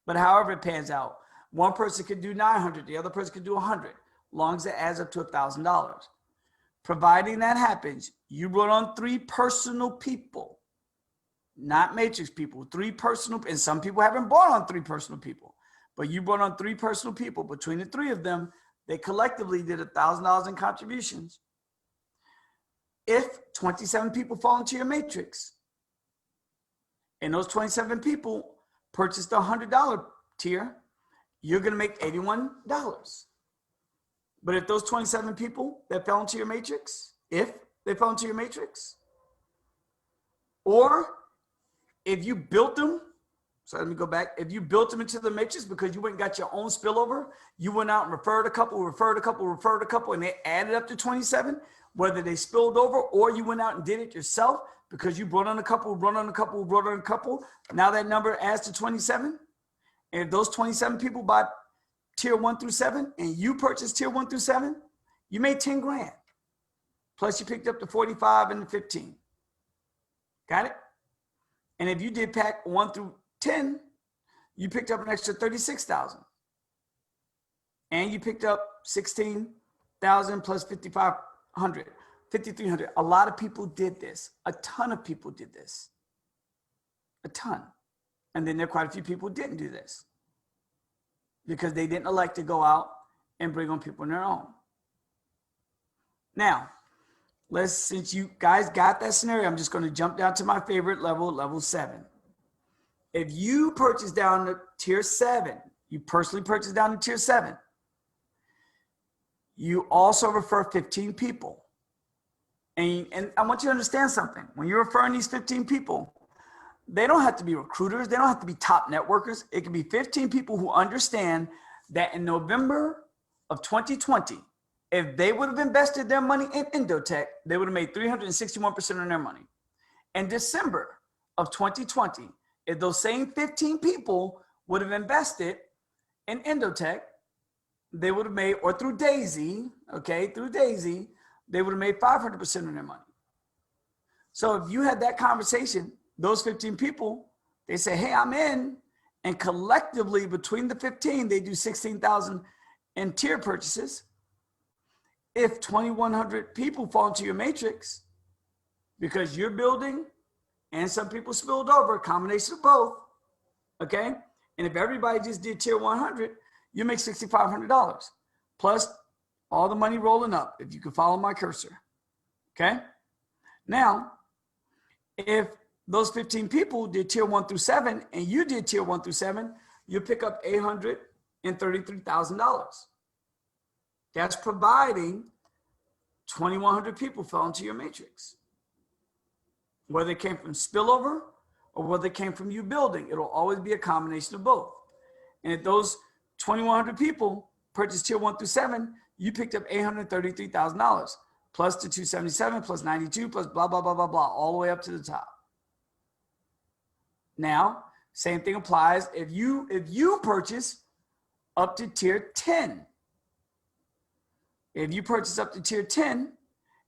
But however it pans out, one person could do 900, the other person could do 100, long as it adds up to $1,000. Providing that happens, you brought on 3 personal people, not matrix people, 3 personal, and some people haven't brought on 3 personal people, but you brought on 3 personal people. Between the 3 of them, they collectively did $1,000 in contributions. If 27 people fall into your matrix, and those 27 people purchased the $100 tier, you're going to make $81. But if those 27 people that fell into your matrix, if they fell into your matrix, or if you built them, so let me go back. If you built them into the matrix because you went and got your own spillover, you went out and referred a couple, and they added up to 27, whether they spilled over or you went out and did it yourself because you brought on a couple, now that number adds to 27. And if those 27 people buy tier 1 through 7 and you purchased tier 1 through 7, you made 10 grand. Plus you picked up the 45 and the 15. Got it? And if you did pack 1 through 10, you picked up an extra 36,000. And you picked up 16,000 plus 5,500, 5,300. A lot of people did this. A ton of people did this. A ton. And then there are quite a few people who didn't do this because they didn't elect to go out and bring on people on their own. Now, since you guys got that scenario, I'm just going to jump down to my favorite level, level 7. If you purchase down to tier 7, you personally purchase down to tier 7, you also refer 15 people. And I want you to understand something. When you're referring these 15 people, they don't have to be recruiters. They don't have to be top networkers. It can be 15 people who understand that in November of 2020, if they would have invested their money in Indotech, they would have made 361% on their money. In December of 2020, if those same 15 people would have invested in Indotech, they would have made, or through Daisy, they would have made 500% on their money. So if you had that conversation, those 15 people, they say, hey, I'm in. And collectively between the 15, they do 16,000 in tier purchases. If 2,100 people fall into your matrix because you're building and some people spilled over, a combination of both, okay? And if everybody just did tier 100, you make $6,500 plus all the money rolling up, if you can follow my cursor, okay? Now, if those 15 people did tier 1 through 7 and you did tier 1 through 7, you pick up $833,000. That's providing 2,100 people fell into your matrix. Whether it came from spillover or whether it came from you building, it'll always be a combination of both. And if those 2,100 people purchased tier 1 through 7, you picked up $833,000. plus the 277 plus 92 plus blah, blah, blah, blah, blah, all the way up to the top. Now, same thing applies if you purchase up to tier 10. If you purchase up to tier 10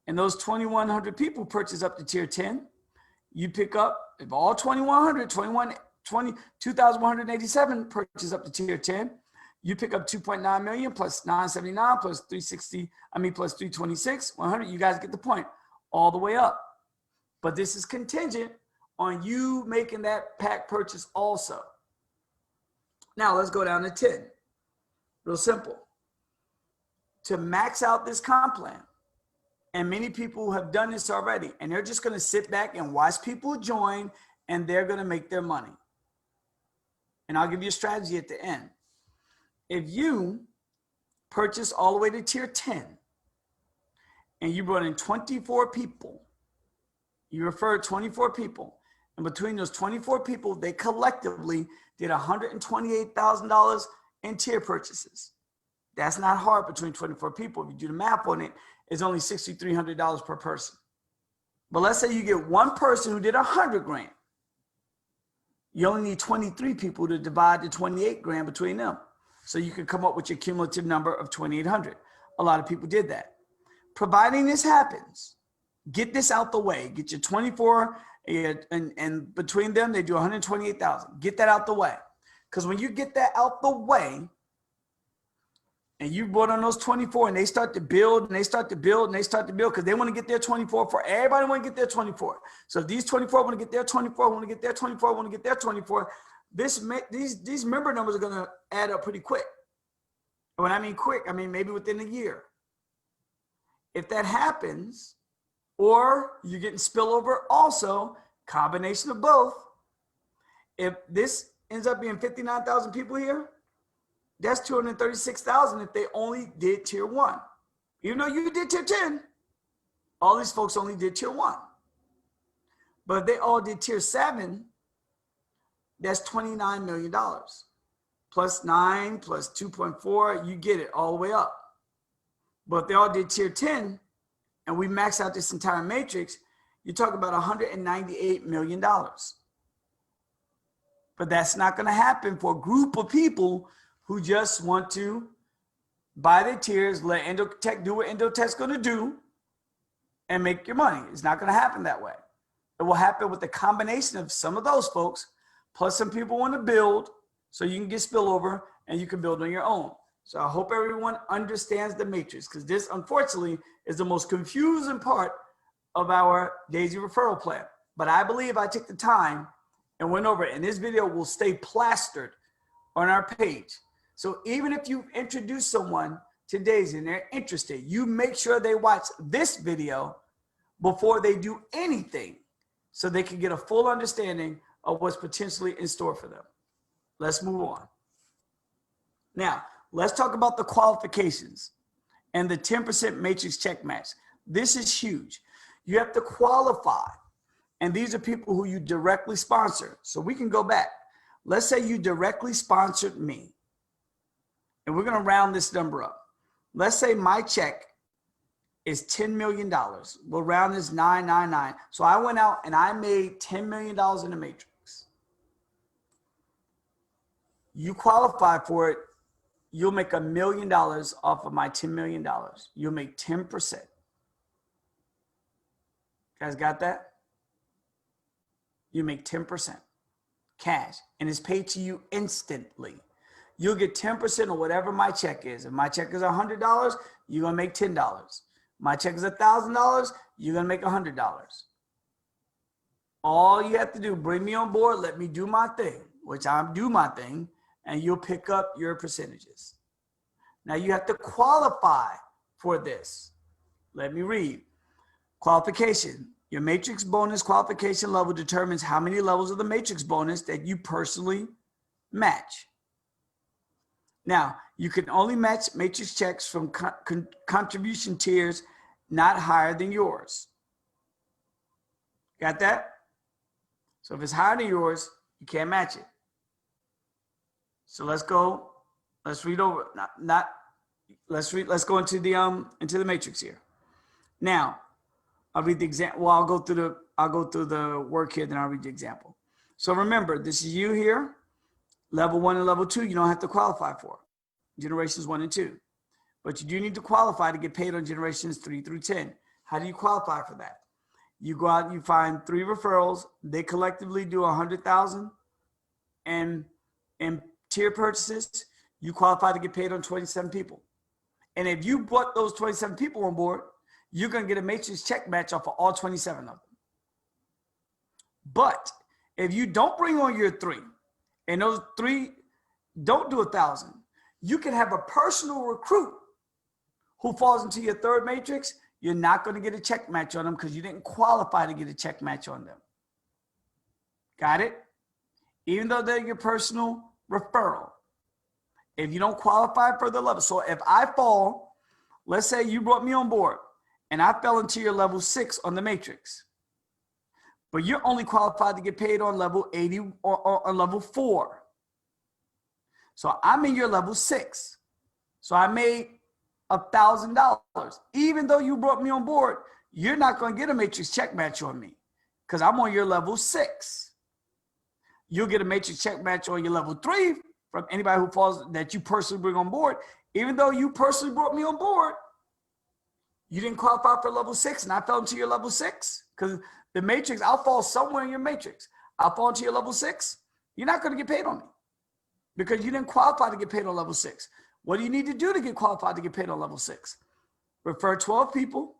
and those 2,100 people purchase up to tier 10, you pick up, if all 2,187 purchase up to tier 10, you pick up 2.9 million plus 979 plus 360, plus 326, 100. You guys get the point, all the way up. But this is contingent on you making that pack purchase also. Now let's go down to 10. Real simple. To max out this comp plan, and many people have done this already, and they're just going to sit back and watch people join, and they're going to make their money. And I'll give you a strategy at the end. If you purchase all the way to tier 10, and you brought in 24 people, you referred 24 people, and between those 24 people, they collectively did $128,000 in tier purchases. That's not hard between 24 people. If you do the math on it, it's only $6,300 per person. But let's say you get one person who did 100 grand. You only need 23 people to divide the 28 grand between them. So you can come up with your cumulative number of 2,800. A lot of people did that. Providing this happens, get this out the way. Get your 24, and between them, they do 128,000. Get that out the way. Because when you get that out the way, and you brought on those 24 and they start to build and they start to build and they start to build because they want to get their 24 for everybody want to get their 24. So if these 24 want to get their 24, want to get their 24, want to get their 24, these member numbers are going to add up pretty quick. And when I mean quick, I mean maybe within a year. If that happens, or you're getting spillover also, combination of both, if this ends up being 59,000 people here, that's 236,000 if they only did tier 1. Even though you did tier 10, all these folks only did tier 1. But if they all did tier 7, that's $29 million. Plus 9, plus 2.4, you get it all the way up. But if they all did tier 10, and we max out this entire matrix, you're talking about $198 million. But that's not going to happen for a group of people who just want to buy their tiers, let Endotech do what Endotech's going to do, and make your money. It's not going to happen that way. It will happen with the combination of some of those folks, plus some people want to build, so you can get spillover and you can build on your own. So I hope everyone understands the matrix, because this, unfortunately, is the most confusing part of our Daisy referral plan. But I believe I took the time and went over it, and this video will stay plastered on our page. So even if you introduce someone to Daisy and they're interested, you make sure they watch this video before they do anything so they can get a full understanding of what's potentially in store for them. Let's move on. Now, let's talk about the qualifications and the 10% matrix check match. This is huge. You have to qualify. And these are people who you directly sponsor. So we can go back. Let's say you directly sponsored me. And we're going to round this number up. Let's say my check is $10 million. We'll round this 999. So I went out and I made $10 million in the matrix. You qualify for it. You'll make $1 million off of my $10 million. You'll make 10%. Guys got that? You make 10% cash, and it's paid to you instantly. You'll get 10% of whatever my check is. If my check is $100, you're going to make $10. My check is $1,000, you're going to make $100. All you have to do, bring me on board, let me do my thing, which I do my thing, and you'll pick up your percentages. Now you have to qualify for this. Let me read. Qualification. Your matrix bonus qualification level determines how many levels of the matrix bonus that you personally match. Now, you can only match matrix checks from contribution tiers not higher than yours. Got that? So if it's higher than yours, you can't match it. So let's go. Let's read over. Let's go into the matrix here. Now, I'll read the example. Well, I'll go through the work here, then I'll read the example. So remember, this is you here, level 1 and level 2. You don't have to qualify for generations 1 and 2, but you do need to qualify to get paid on generations 3 through 10. How do you qualify for that? You go out, you find 3 referrals. They collectively do 100,000 in tier purchases. You qualify to get paid on 27 people. And if you brought those 27 people on board, you're going to get a matrix check match off of all 27 of them. But if you don't bring on your 3, and those 3 don't do 1,000, you can have a personal recruit who falls into your 3rd matrix. You're not going to get a check match on them because you didn't qualify to get a check match on them. Got it? Even though they're your personal referral, if you don't qualify for the level. So if I fall, let's say you brought me on board and I fell into your level 6 on the matrix, but you're only qualified to get paid on level 80 or level 4. So I'm in your level 6. So I made $1,000. Even though you brought me on board, you're not going to get a matrix check match on me because I'm on your level 6. You'll get a matrix check match on your level 3 from anybody who falls that you personally bring on board. Even though you personally brought me on board, you didn't qualify for level 6 and I fell into your level 6 because the matrix, I'll fall somewhere in your matrix. I'll fall into your level 6. You're not going to get paid on me because you didn't qualify to get paid on level 6. What do you need to do to get qualified to get paid on level 6? Refer 12 people,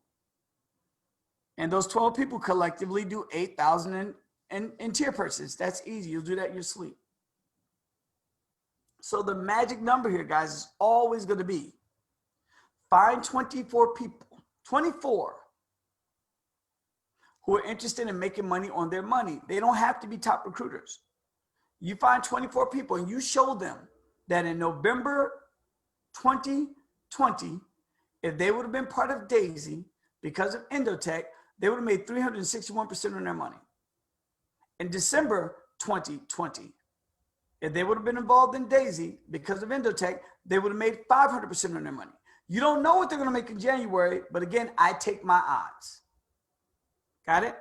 and those 12 people collectively do 8,000 in tier purchases. That's easy. You'll do that in your sleep. So the magic number here, guys, is always going to be find 24 people, 24 who are interested in making money on their money. They don't have to be top recruiters. You find 24 people and you show them that in November 2020, if they would have been part of Daisy because of Endotech, they would have made 361% on their money. In December 2020, if they would have been involved in Daisy because of Endotech, they would have made 500% on their money. You don't know what they're going to make in January, but again, I take my odds. Got it?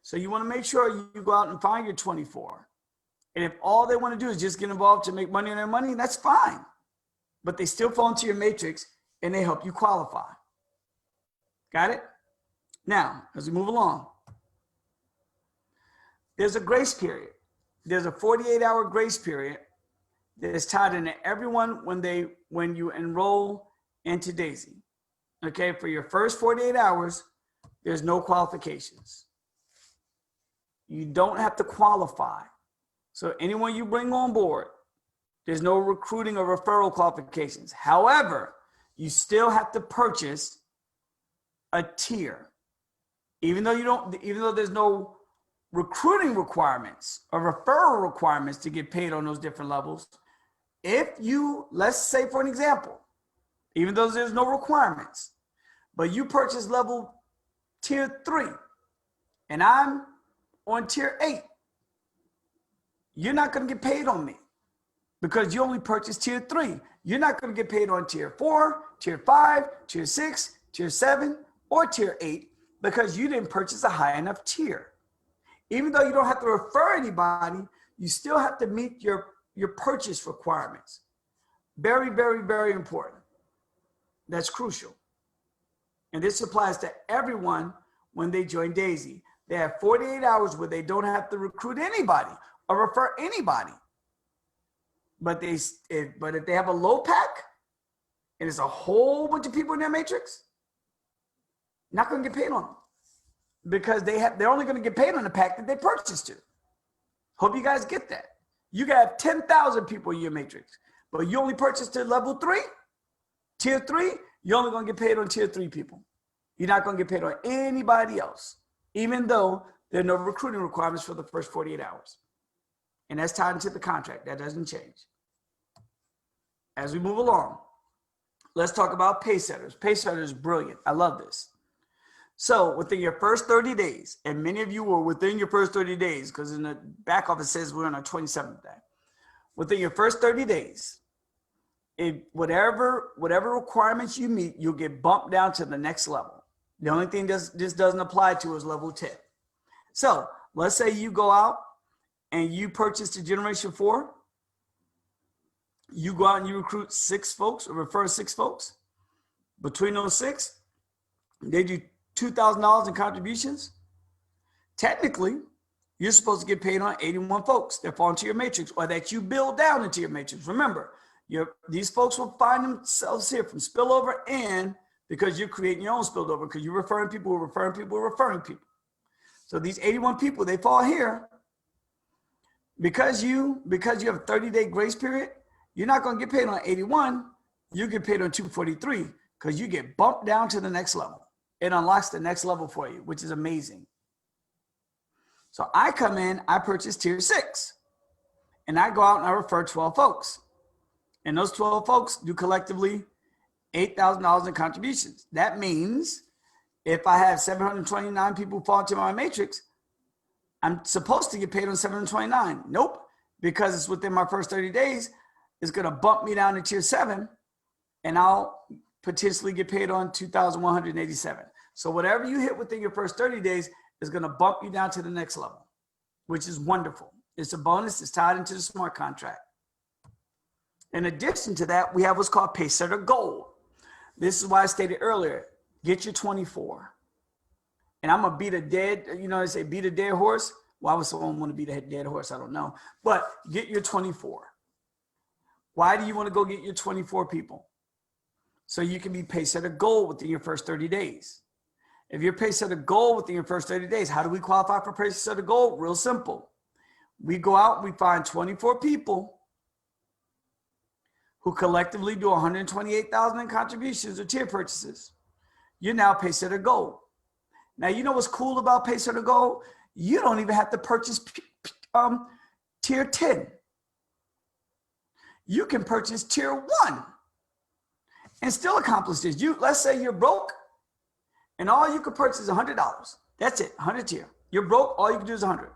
So you want to make sure you go out and find your 24. And if all they want to do is just get involved to make money on their money, that's fine. But they still fall into your matrix and they help you qualify. Got it? Now, as we move along, there's a grace period. There's a 48-hour grace period that is tied into everyone when you enroll into Daisy. Okay, for your first 48 hours, there's no qualifications. You don't have to qualify. So anyone you bring on board, there's no recruiting or referral qualifications. However, you still have to purchase a tier. Even though there's no recruiting requirements or referral requirements to get paid on those different levels, if you, let's say for an example, even though there's no requirements, but you purchase level tier 3 and I'm on tier 8, you're not going to get paid on me because you only purchased tier 3. You're not going to get paid on tier 4, tier 5, tier 6, tier 7, or tier 8 because you didn't purchase a high enough tier. Even though you don't have to refer anybody, you still have to meet your purchase requirements. Very, very, very important. That's crucial. And this applies to everyone when they join Daisy. They have 48 hours where they don't have to recruit anybody or refer anybody. But if they have a low pack and it's a whole bunch of people in their matrix, not going to get paid on them because they're only going to get paid on the pack that they purchased to. Hope you guys get that. You can have 10,000 people in your matrix, but you only purchased to level 3, tier 3, you're only going to get paid on tier 3 people. You're not going to get paid on anybody else, even though there are no recruiting requirements for the first 48 hours. And that's tied into the contract. That doesn't change. As we move along, let's talk about pacesetters. Pacesetter is brilliant. I love this. So within your first 30 days, and many of you were within your first 30 days because in the back office says we're on our 27th day. Within your first 30 days, if whatever requirements you meet, you'll get bumped down to the next level. The only thing this doesn't apply to is level 10. So let's say you go out and you purchase the Generation 4. You go out and you recruit 6 folks or refer 6 folks. Between those 6, they do $2,000 in contributions. Technically, you're supposed to get paid on 81 folks that fall into your matrix or that you build down into your matrix. Remember, these folks will find themselves here from spillover and because you're creating your own spillover because you're referring people who are referring people who are referring people. So these 81 people, they fall here. Because you have a 30-day grace period, you're not going to get paid on 81. You get paid on 243 because you get bumped down to the next level. It unlocks the next level for you, which is amazing. So I come in, I purchase tier 6, and I go out and I refer 12 folks. And those 12 folks do collectively $8,000 in contributions. That means if I have 729 people fall into my matrix, I'm supposed to get paid on 729. Nope, because it's within my first 30 days, it's going to bump me down to tier 7, and I'll potentially get paid on 2,187. So whatever you hit within your first 30 days is going to bump you down to the next level, which is wonderful. It's a bonus. It's tied into the smart contract. In addition to that, we have what's called pacesetter gold. This is why I stated earlier, get your 24. And I'm going to beat a dead, they say beat a dead horse. Why would someone want to beat a dead horse? I don't know. But get your 24. Why do you want to go get your 24 people? So you can be pacesetter gold within your first 30 days. If you're pacesetter gold within your first 30 days, how do we qualify for pacesetter gold? Real simple. We go out and we find 24 people who collectively do 128,000 in contributions or tier purchases. You're now pacesetter gold. Now, you know what's cool about pacesetter gold? You don't even have to purchase tier 10. You can purchase tier 1 and still accomplish this. Let's say you're broke and all you could purchase is $100. That's it, 100 tier. You're broke, all you can do is 100.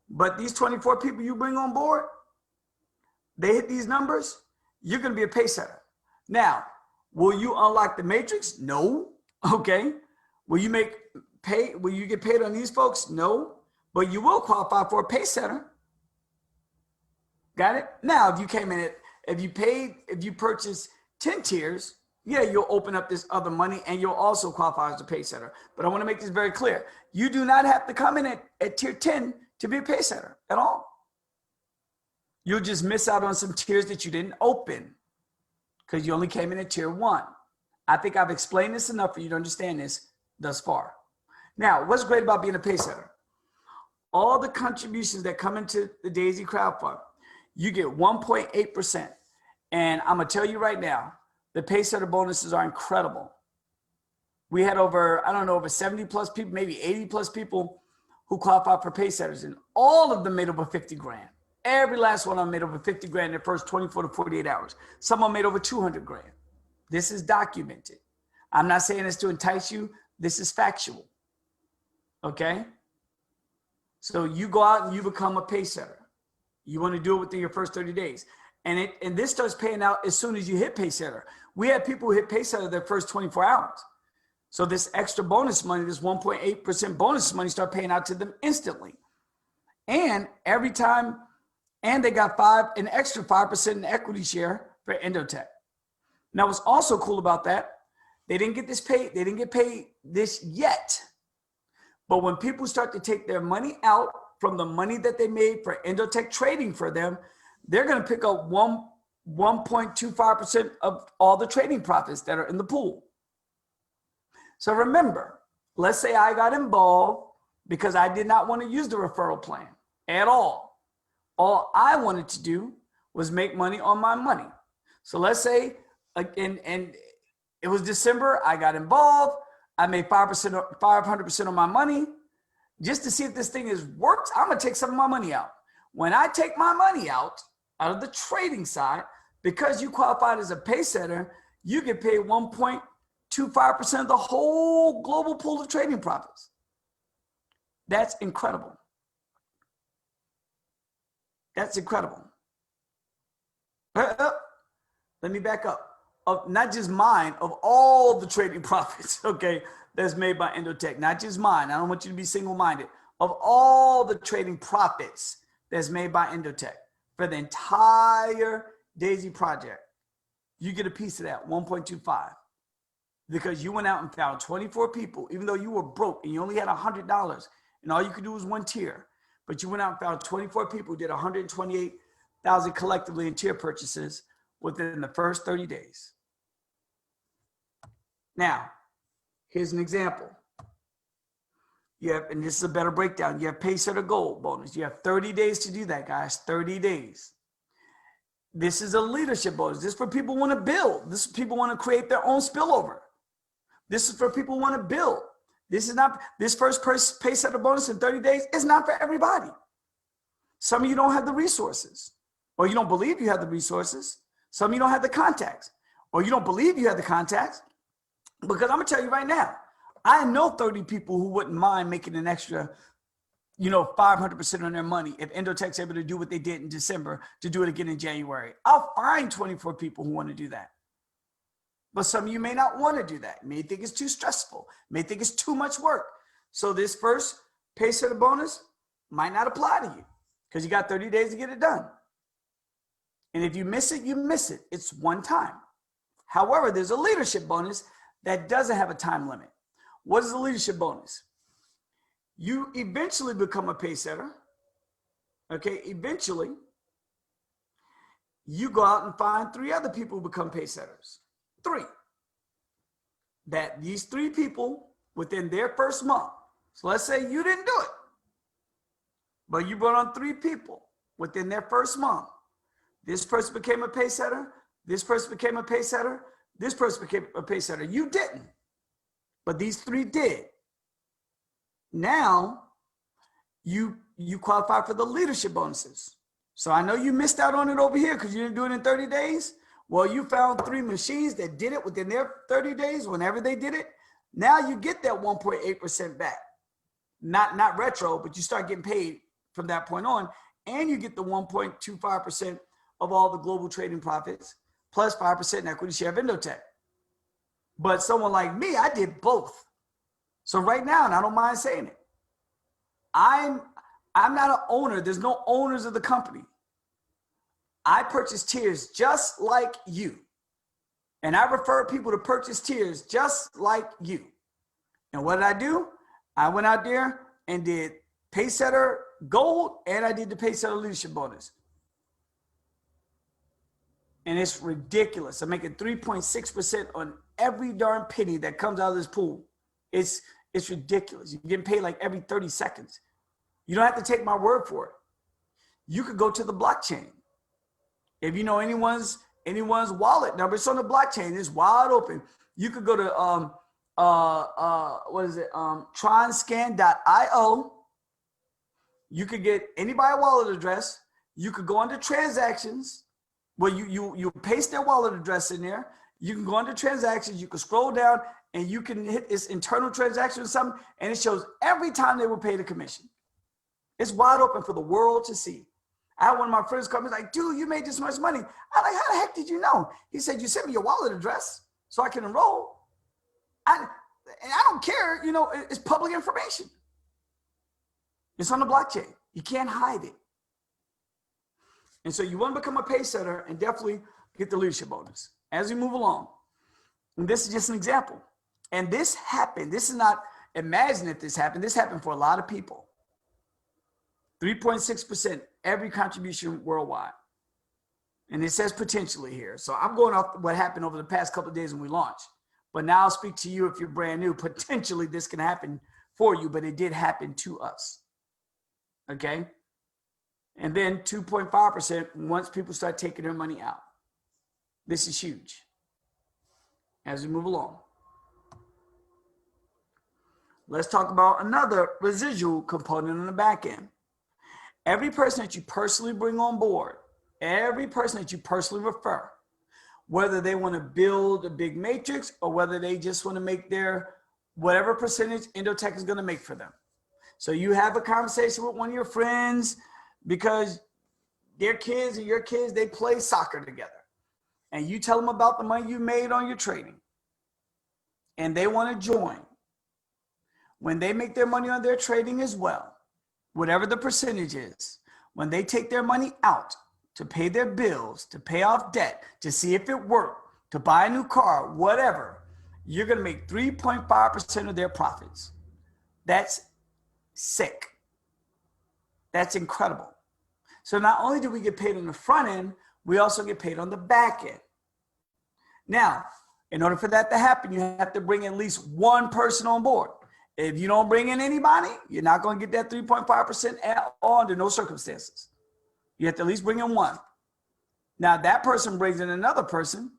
But these 24 people you bring on board, they hit these numbers, you're going to be a pacesetter. Now, will you unlock the matrix? No. Okay. Will you get paid on these folks? No. But you will qualify for a pacesetter. Got it? Now, if you came in if you purchased 10 tiers, yeah, you'll open up this other money and you'll also qualify as a pacesetter. But I want to make this very clear. You do not have to come in at tier 10 to be a pacesetter at all. You'll just miss out on some tiers that you didn't open because you only came in at tier 1. I think I've explained this enough for you to understand this thus far. Now, what's great about being a pacesetter? All the contributions that come into the Daisy Crowd Fund, you get 1.8%. And I'm going to tell you right now, the pacesetter bonuses are incredible. We had over 70 plus people, maybe 80 plus people who qualified for pacesetters, and all of them made over 50 grand. Every last one of them made over 50 grand in their first 24 to 48 hours. Some of them made over 200 grand. This is documented. I'm not saying this to entice you. This is factual. Okay? So you go out and you become a pacesetter. You want to do it within your first 30 days. And this starts paying out as soon as you hit pacesetter. We had people who hit pacesetter their first 24 hours. So this extra bonus money, this 1.8% bonus money start paying out to them instantly. And every time, and they got an extra 5% in equity share for Endotech. Now, what's also cool about that, they didn't get paid this yet. But when people start to take their money out from the money that they made for Endotech trading for them, they're going to pick up 1.25% of all the trading profits that are in the pool. So remember, let's say I got involved because I did not want to use the referral plan at all. All I wanted to do was make money on my money. So let's say, and it was December, I got involved. I made 500% of my money. Just to see if this thing works, I'm going to take some of my money out. When I take my money out of the trading side, because you qualified as a pacesetter, you get paid 1.25% of the whole global pool of trading profits. That's incredible. That's incredible. Let me back up. of not just mine, of all the trading profits, okay, that's made by Endotech, not just mine. I don't want you to be single-minded. Of all the trading profits that's made by Endotech for the entire Daisy project, you get a piece of that, 1.25, because you went out and found 24 people, even though you were broke and you only had $100 and all you could do was one tier, but you went out and found 24 people who did 128,000 collectively in tier purchases within the first 30 days. Now, here's an example. You have, and this is a better breakdown, you have pacesetter gold bonus. You have 30 days to do that, guys, 30 days. This is a leadership bonus. This is for people who want to build. This is people who want to create their own spillover. This is for people who want to build. This is not, this first pacesetter bonus in 30 days is not for everybody. Some of you don't have the resources, or you don't believe you have the resources. Some of you don't have the contacts, or you don't believe you have the contacts. Because I'm gonna tell you right now, I know 30 people who wouldn't mind making an extra, 500% on their money if Endotech's able to do what they did in December to do it again in January. I'll find 24 people who want to do that. But some of you may not want to do that. You may think it's too stressful, may think it's too much work. So this first pacesetter bonus might not apply to you because you got 30 days to get it done. And if you miss it, you miss it. It's one time. However, there's a leadership bonus that doesn't have a time limit. What is the leadership bonus? You eventually become a pacesetter. Okay, eventually, you go out and find 3 other people who become pacesetters. 3. That these 3 people within their first month. So let's say you didn't do it, but you brought on 3 people within their first month. This person became a pacesetter. This person became a pacesetter. This person became a pacesetter. You didn't, but these 3 did. Now you qualify for the leadership bonuses. So I know you missed out on it over here because you didn't do it in 30 days. Well, you found 3 machines that did it within their 30 days, whenever they did it. Now you get that 1.8% back. Not retro, but you start getting paid from that point on. And you get the 1.25% of all the global trading profits, plus 5% in equity share of Endotech. But someone like me, I did both. So right now, and I don't mind saying it, I'm not an owner. There's no owners of the company. I purchase tiers just like you. And I refer people to purchase tiers just like you. And what did I do? I went out there and did pacesetter gold, and I did the pacesetter leadership bonus. And it's ridiculous. I'm making 3.6% on every darn penny that comes out of this pool. It's ridiculous. You're getting paid like every 30 seconds. You don't have to take my word for it. You could go to the blockchain. If you know anyone's wallet number, it's on the blockchain. It's wide open. You could go to tronscan.io. You could get anybody's wallet address. You could go under transactions. Well, you paste their wallet address in there. You can go under transactions. You can scroll down and you can hit this internal transaction or something, and it shows every time they were paid a commission. It's wide open for the world to see. I had one of my friends come and like, dude, you made this much money. I'm like, how the heck did you know? He said, you sent me your wallet address so I can enroll. I don't care, it's public information. It's on the blockchain. You can't hide it. And so you want to become a pacesetter and definitely get the leadership bonus as we move along. And this is just an example. And this happened. This is not, imagine if this happened. This happened for a lot of people. 3.6% every contribution worldwide. And it says potentially here. So I'm going off what happened over the past couple of days when we launched. But now I'll speak to you if you're brand new. Potentially this can happen for you, but it did happen to us. Okay? And then 2.5% once people start taking their money out. This is huge as we move along. Let's talk about another residual component on the back end. Every person that you personally bring on board, every person that you personally refer, whether they want to build a big matrix or whether they just want to make their whatever percentage Endotech is going to make for them. So you have a conversation with one of your friends because their kids and your kids, they play soccer together. and you tell them about the money you made on your trading, and they want to join, when they make their money on their trading as well, whatever the percentage is, when they take their money out to pay their bills, to pay off debt, to see if it worked, to buy a new car, whatever, you're going to make 3.5% of their profits. That's sick. That's incredible. So not only do we get paid on the front end, we also get paid on the back end. Now, in order for that to happen, you have to bring at least one person on board. If you don't bring in anybody, you're not going to get that 3.5% at all under no circumstances. You have to at least bring in one. Now, that person brings in another person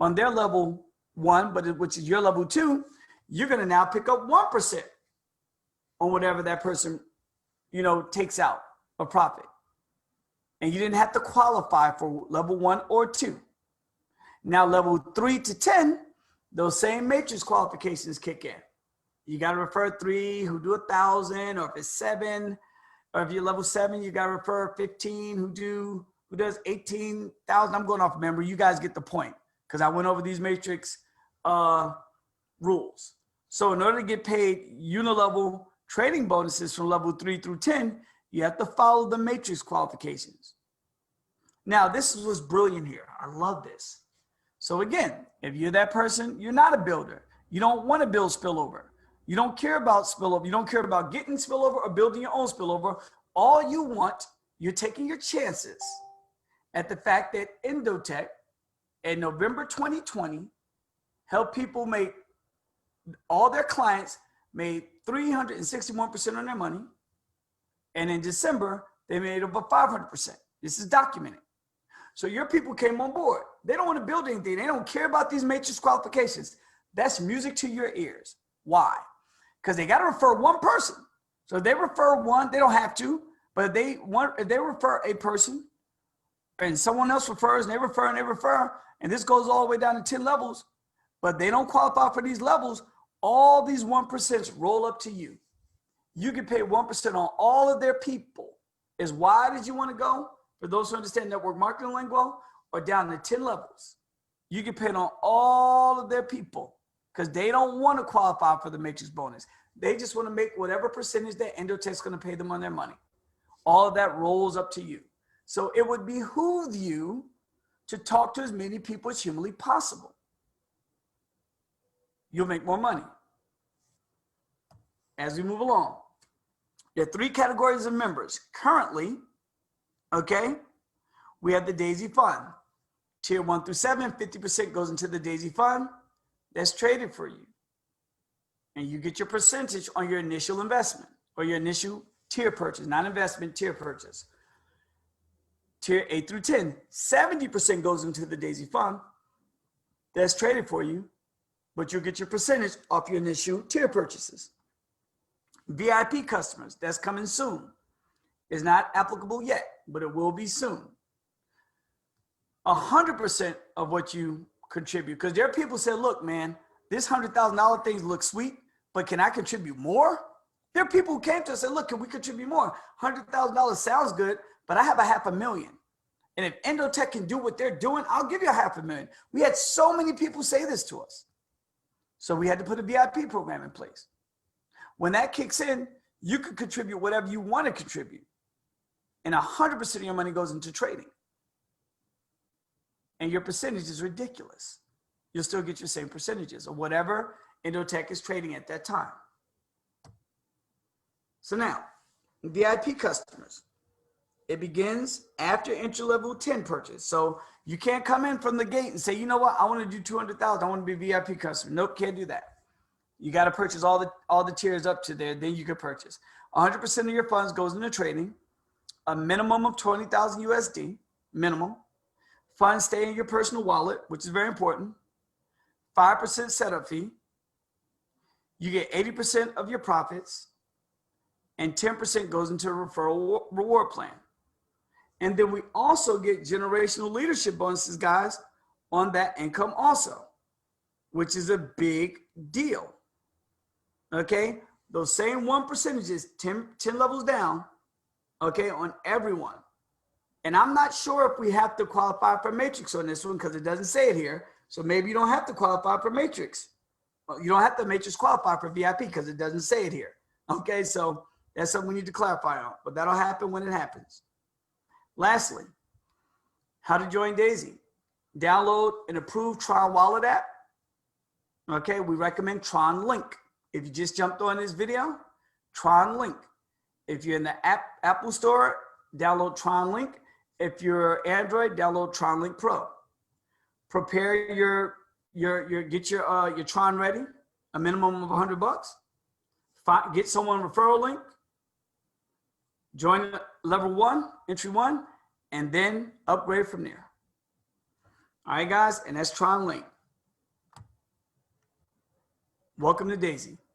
on their level 1, which is your level 2. You're going to now pick up 1% on whatever that person, takes out a profit. And you didn't have to qualify for level 1 or 2. Now, level 3 to 10, those same matrix qualifications kick in. You got to refer 3 who do 1,000, or if it's 7, or if you're level 7, you got to refer 15 who does 18,000. I'm going off memory. You guys get the point because I went over these matrix rules. So in order to get paid unilevel trading bonuses from level 3 through 10, you have to follow the matrix qualifications. Now, this is what's brilliant here. I love this. So again, if you're that person, you're not a builder. You don't want to build spillover. You don't care about spillover. You don't care about getting spillover or building your own spillover. All you want, you're taking your chances at the fact that Endotech in November 2020 helped people make, all their clients made 361% on their money. And in December, they made over 500%. This is documented. So your people came on board. They don't want to build anything. They don't care about these matrix qualifications. That's music to your ears. Why? Because they got to refer one person. So if they refer one, they don't have to. But if they refer a person and someone else refers and they refer, and this goes all the way down to 10 levels, but they don't qualify for these levels, all these 1% roll up to you. You get paid 1% on all of their people. As wide as you want to go, for those who understand network marketing lingo, or down to 10 levels. You get paid on all of their people because they don't want to qualify for the matrix bonus. They just want to make whatever percentage that Endotech's going to pay them on their money. All of that rolls up to you. So it would behoove you to talk to as many people as humanly possible. You'll make more money. As we move along, there are 3 categories of members. Currently, okay, we have the Daisy Fund. Tier 1 through 7, 50% goes into the Daisy Fund. That's traded for you. And you get your percentage on your initial investment or your initial tier purchase, not investment, tier purchase. Tier 8 through 10, 70% goes into the Daisy Fund. That's traded for you, but you'll get your percentage off your initial tier purchases. VIP customers, that's coming soon. It's not applicable yet, but it will be soon. 100% of what you contribute, because there are people who say, look, man, this $100,000 things look sweet, but can I contribute more? There are people who came to us and said, look, can we contribute more? $100,000 sounds good, but I have $500,000. And if Endotech can do what they're doing, I'll give you $500,000. We had so many people say this to us. So we had to put a VIP program in place. When that kicks in, you can contribute whatever you want to contribute. And 100% of your money goes into trading. And your percentage is ridiculous. You'll still get your same percentages or whatever Endotech is trading at that time. So now, VIP customers. It begins after entry level 10 purchase. So you can't come in from the gate and say, you know what, I want to do 200,000. I want to be a VIP customer. Nope, can't do that. You got to purchase all the tiers up to there. Then you can purchase. 100% of your funds goes into trading. A minimum of 20,000 USD, minimum. Funds stay in your personal wallet, which is very important. 5% setup fee. You get 80% of your profits, and 10% goes into a referral reward plan. And then we also get generational leadership bonuses, guys, on that income also, which is a big deal. Okay, those same 1%, 10 levels down, okay, on everyone. And I'm not sure if we have to qualify for Matrix on this one because it doesn't say it here. So maybe you don't have to qualify for Matrix. Well, you don't have to Matrix qualify for VIP because it doesn't say it here. Okay, so that's something we need to clarify on, but that'll happen when it happens. Lastly, how to join Daisy. Download an approved Tron Wallet app. Okay, we recommend Tron Link. If you just jumped on this video, Tron Link. If you're in the Apple Store, download Tron Link. If you're Android, download Tron Link Pro. Prepare get your Tron ready, a minimum of $100. Get someone referral link. Join level 1, entry 1, and then upgrade from there. All right, guys, and that's Tron Link. Welcome to Daisy.